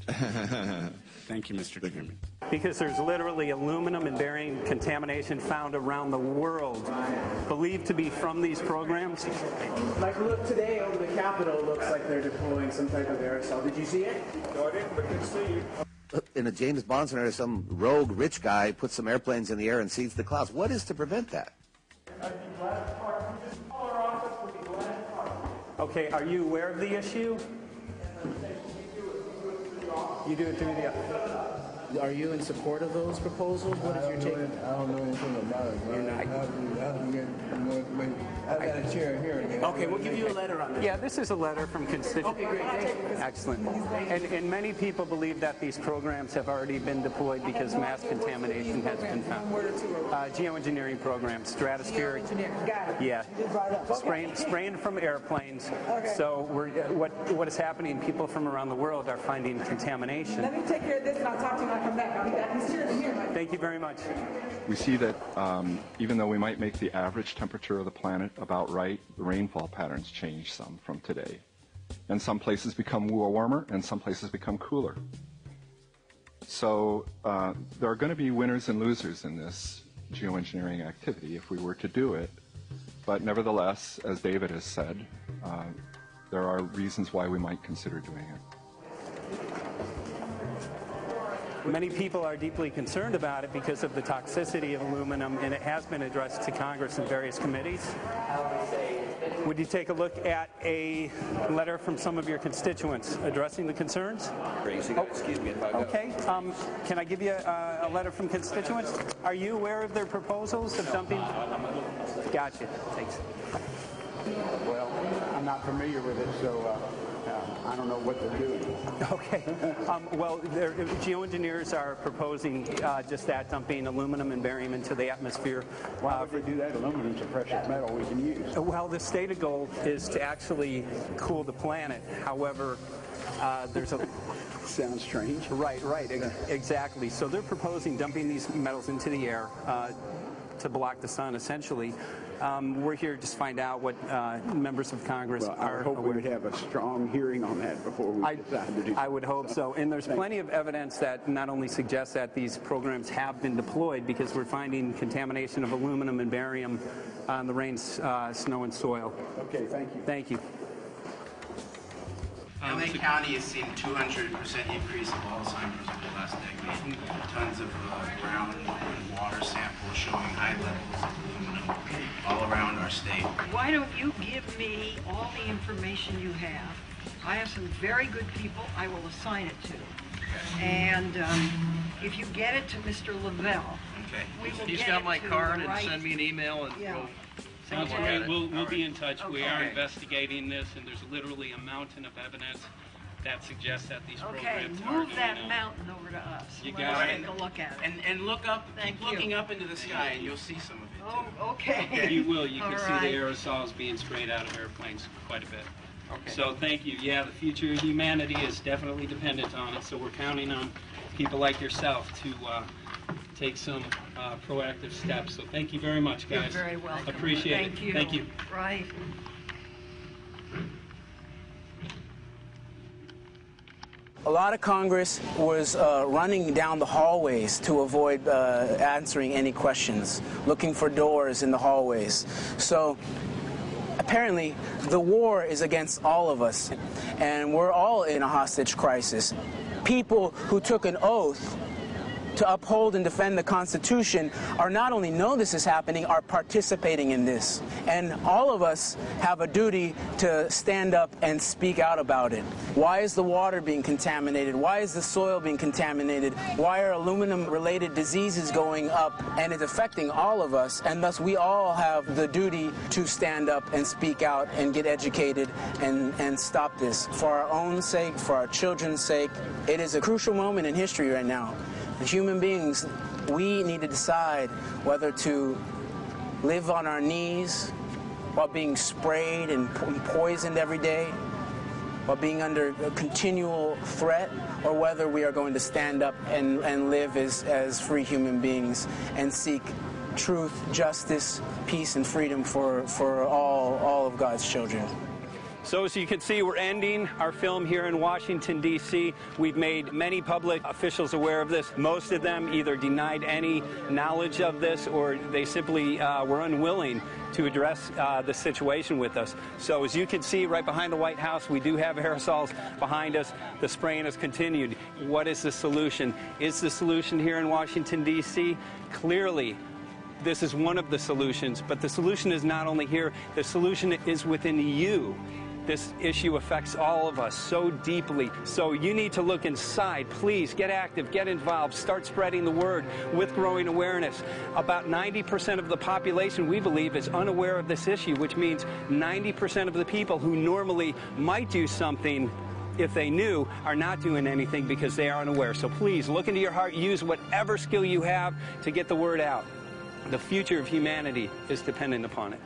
Speaker 3: Thank you, Mr. Chairman.
Speaker 1: Because there's literally aluminum and barium contamination found around the world, believed to be from these programs.
Speaker 15: Like, look, today over the Capitol, looks like they're deploying some type of aerosol. Did you see it?
Speaker 10: No, I didn't, but good to see you.
Speaker 18: In a James Bond scenario, some rogue rich guy puts some airplanes in the air and seeds the clouds. What is to prevent that?
Speaker 1: Okay, are you aware of the issue? You do it through the...
Speaker 15: Are you in support of those proposals? What is your take?
Speaker 7: I don't know anything about it.
Speaker 1: You're not.
Speaker 7: I've got a chair here.
Speaker 15: Okay, we'll give you a letter on this.
Speaker 1: Yeah, this is a letter from constituents.
Speaker 15: Okay, great. Thank you.
Speaker 1: Excellent. And many people believe that these programs have already been deployed because mass contamination has been found. Geoengineering programs, stratospheric.
Speaker 15: Got it.
Speaker 1: Yeah. Spraying from airplanes.
Speaker 15: Okay.
Speaker 1: So what is happening, people from around the world are finding contamination.
Speaker 15: Let me take care of this and I'll talk to you when I come back. I'll be back. He's here.
Speaker 1: Thank you very much.
Speaker 19: We see that even though we might make the average temperature of the planet about right, the rainfall patterns change some from today. And some places become warmer and some places become cooler. So there are going to be winners and losers in this geoengineering activity if we were to do it. But nevertheless, as David has said, there are reasons why we might consider doing it.
Speaker 1: Many people are deeply concerned about it because of the toxicity of aluminum, and it has been addressed to Congress in various committees. Would you take a look at a letter from some of your constituents addressing the concerns?
Speaker 18: Excuse me if I go.
Speaker 1: Okay. Can I give you a letter from constituents? Are you aware of their proposals of dumping? Gotcha. Thanks.
Speaker 21: Well, I'm not familiar with it, so I don't know what they're doing.
Speaker 1: Okay. Well, geoengineers are proposing just that, dumping aluminum and barium into the atmosphere.
Speaker 21: Why would they do that? Aluminum's a precious metal we can use.
Speaker 1: Well, the stated goal is to actually cool the planet. However, there's a...
Speaker 21: Sounds strange.
Speaker 1: Right, exactly. So they're proposing dumping these metals into the air to block the sun, essentially. We're here to just find out what members of Congress are
Speaker 21: I hope
Speaker 1: aware.
Speaker 21: we'd have a strong hearing on that before we decide to do that.
Speaker 1: I would hope so. And there's plenty of evidence that not only suggests that these programs have been deployed, because we're finding contamination of aluminum and barium on the rain, snow, and soil.
Speaker 21: Okay, thank you.
Speaker 1: Thank you.
Speaker 24: LA County has seen 200% increase of Alzheimer's over the last decade. Tons of ground and water samples showing high levels of aluminum all around our state.
Speaker 13: Why don't you give me all the information you have? I have some very good people I will assign it to. And if you get it to Mr. Lavelle,
Speaker 24: He's got my card and send me an email and
Speaker 13: yeah.
Speaker 24: we'll
Speaker 8: Sounds
Speaker 24: okay.
Speaker 8: great. We'll be in touch. We are
Speaker 24: Okay.
Speaker 8: investigating this, and there's literally a mountain of evidence that suggests that these
Speaker 13: Okay,
Speaker 8: programs are
Speaker 13: move
Speaker 8: going
Speaker 13: that
Speaker 8: on.
Speaker 13: mountain over to us.
Speaker 8: You
Speaker 13: Let us
Speaker 8: got it.
Speaker 13: take a look at it.
Speaker 24: And look up,
Speaker 13: Thank
Speaker 24: keep
Speaker 13: you.
Speaker 24: looking up into the sky, and you'll see some of it.
Speaker 13: Oh, okay.
Speaker 8: You will. You can
Speaker 13: All
Speaker 8: see
Speaker 13: right.
Speaker 8: the aerosols being sprayed out of airplanes quite a bit.
Speaker 24: Okay.
Speaker 8: So thank you. Yeah, the future of humanity is definitely dependent on it. So we're counting on people like yourself to take some proactive steps. So thank you very much, guys.
Speaker 13: You're very welcome.
Speaker 8: Appreciate it.
Speaker 13: Thank you.
Speaker 8: Thank you.
Speaker 13: Right.
Speaker 5: A lot of Congress was running down the hallways to avoid answering any questions, looking for doors in the hallways. So apparently the war is against all of us, and we're all in a hostage crisis. People who took an oath to uphold and defend the Constitution are not only know this is happening, are participating in this. And all of us have a duty to stand up and speak out about it. Why is the water being contaminated? Why is the soil being contaminated? Why are aluminum-related diseases going up? And it's affecting all of us, and thus we all have the duty to stand up and speak out and get educated and stop this. For our own sake, for our children's sake, it is a crucial moment in history right now. As human beings, we need to decide whether to live on our knees while being sprayed and poisoned every day, while being under a continual threat, or whether we are going to stand up and live as free human beings and seek truth, justice, peace, and freedom for all of God's children.
Speaker 1: So as you can see, we're ending our film here in Washington, D.C. We've made many public officials aware of this. Most of them either denied any knowledge of this, or they simply were unwilling to address the situation with us. So as you can see right behind the White House, we do have aerosols behind us. The spraying has continued. What is the solution? Is the solution here in Washington, D.C.? Clearly, this is one of the solutions, but the solution is not only here, the solution is within you. This issue affects all of us so deeply. So you need to look inside. Please get active, get involved, start spreading the word with growing awareness. About 90% of the population, we believe, is unaware of this issue, which means 90% of the people who normally might do something if they knew are not doing anything because they are unaware. So please look into your heart, use whatever skill you have to get the word out. The future of humanity is dependent upon it.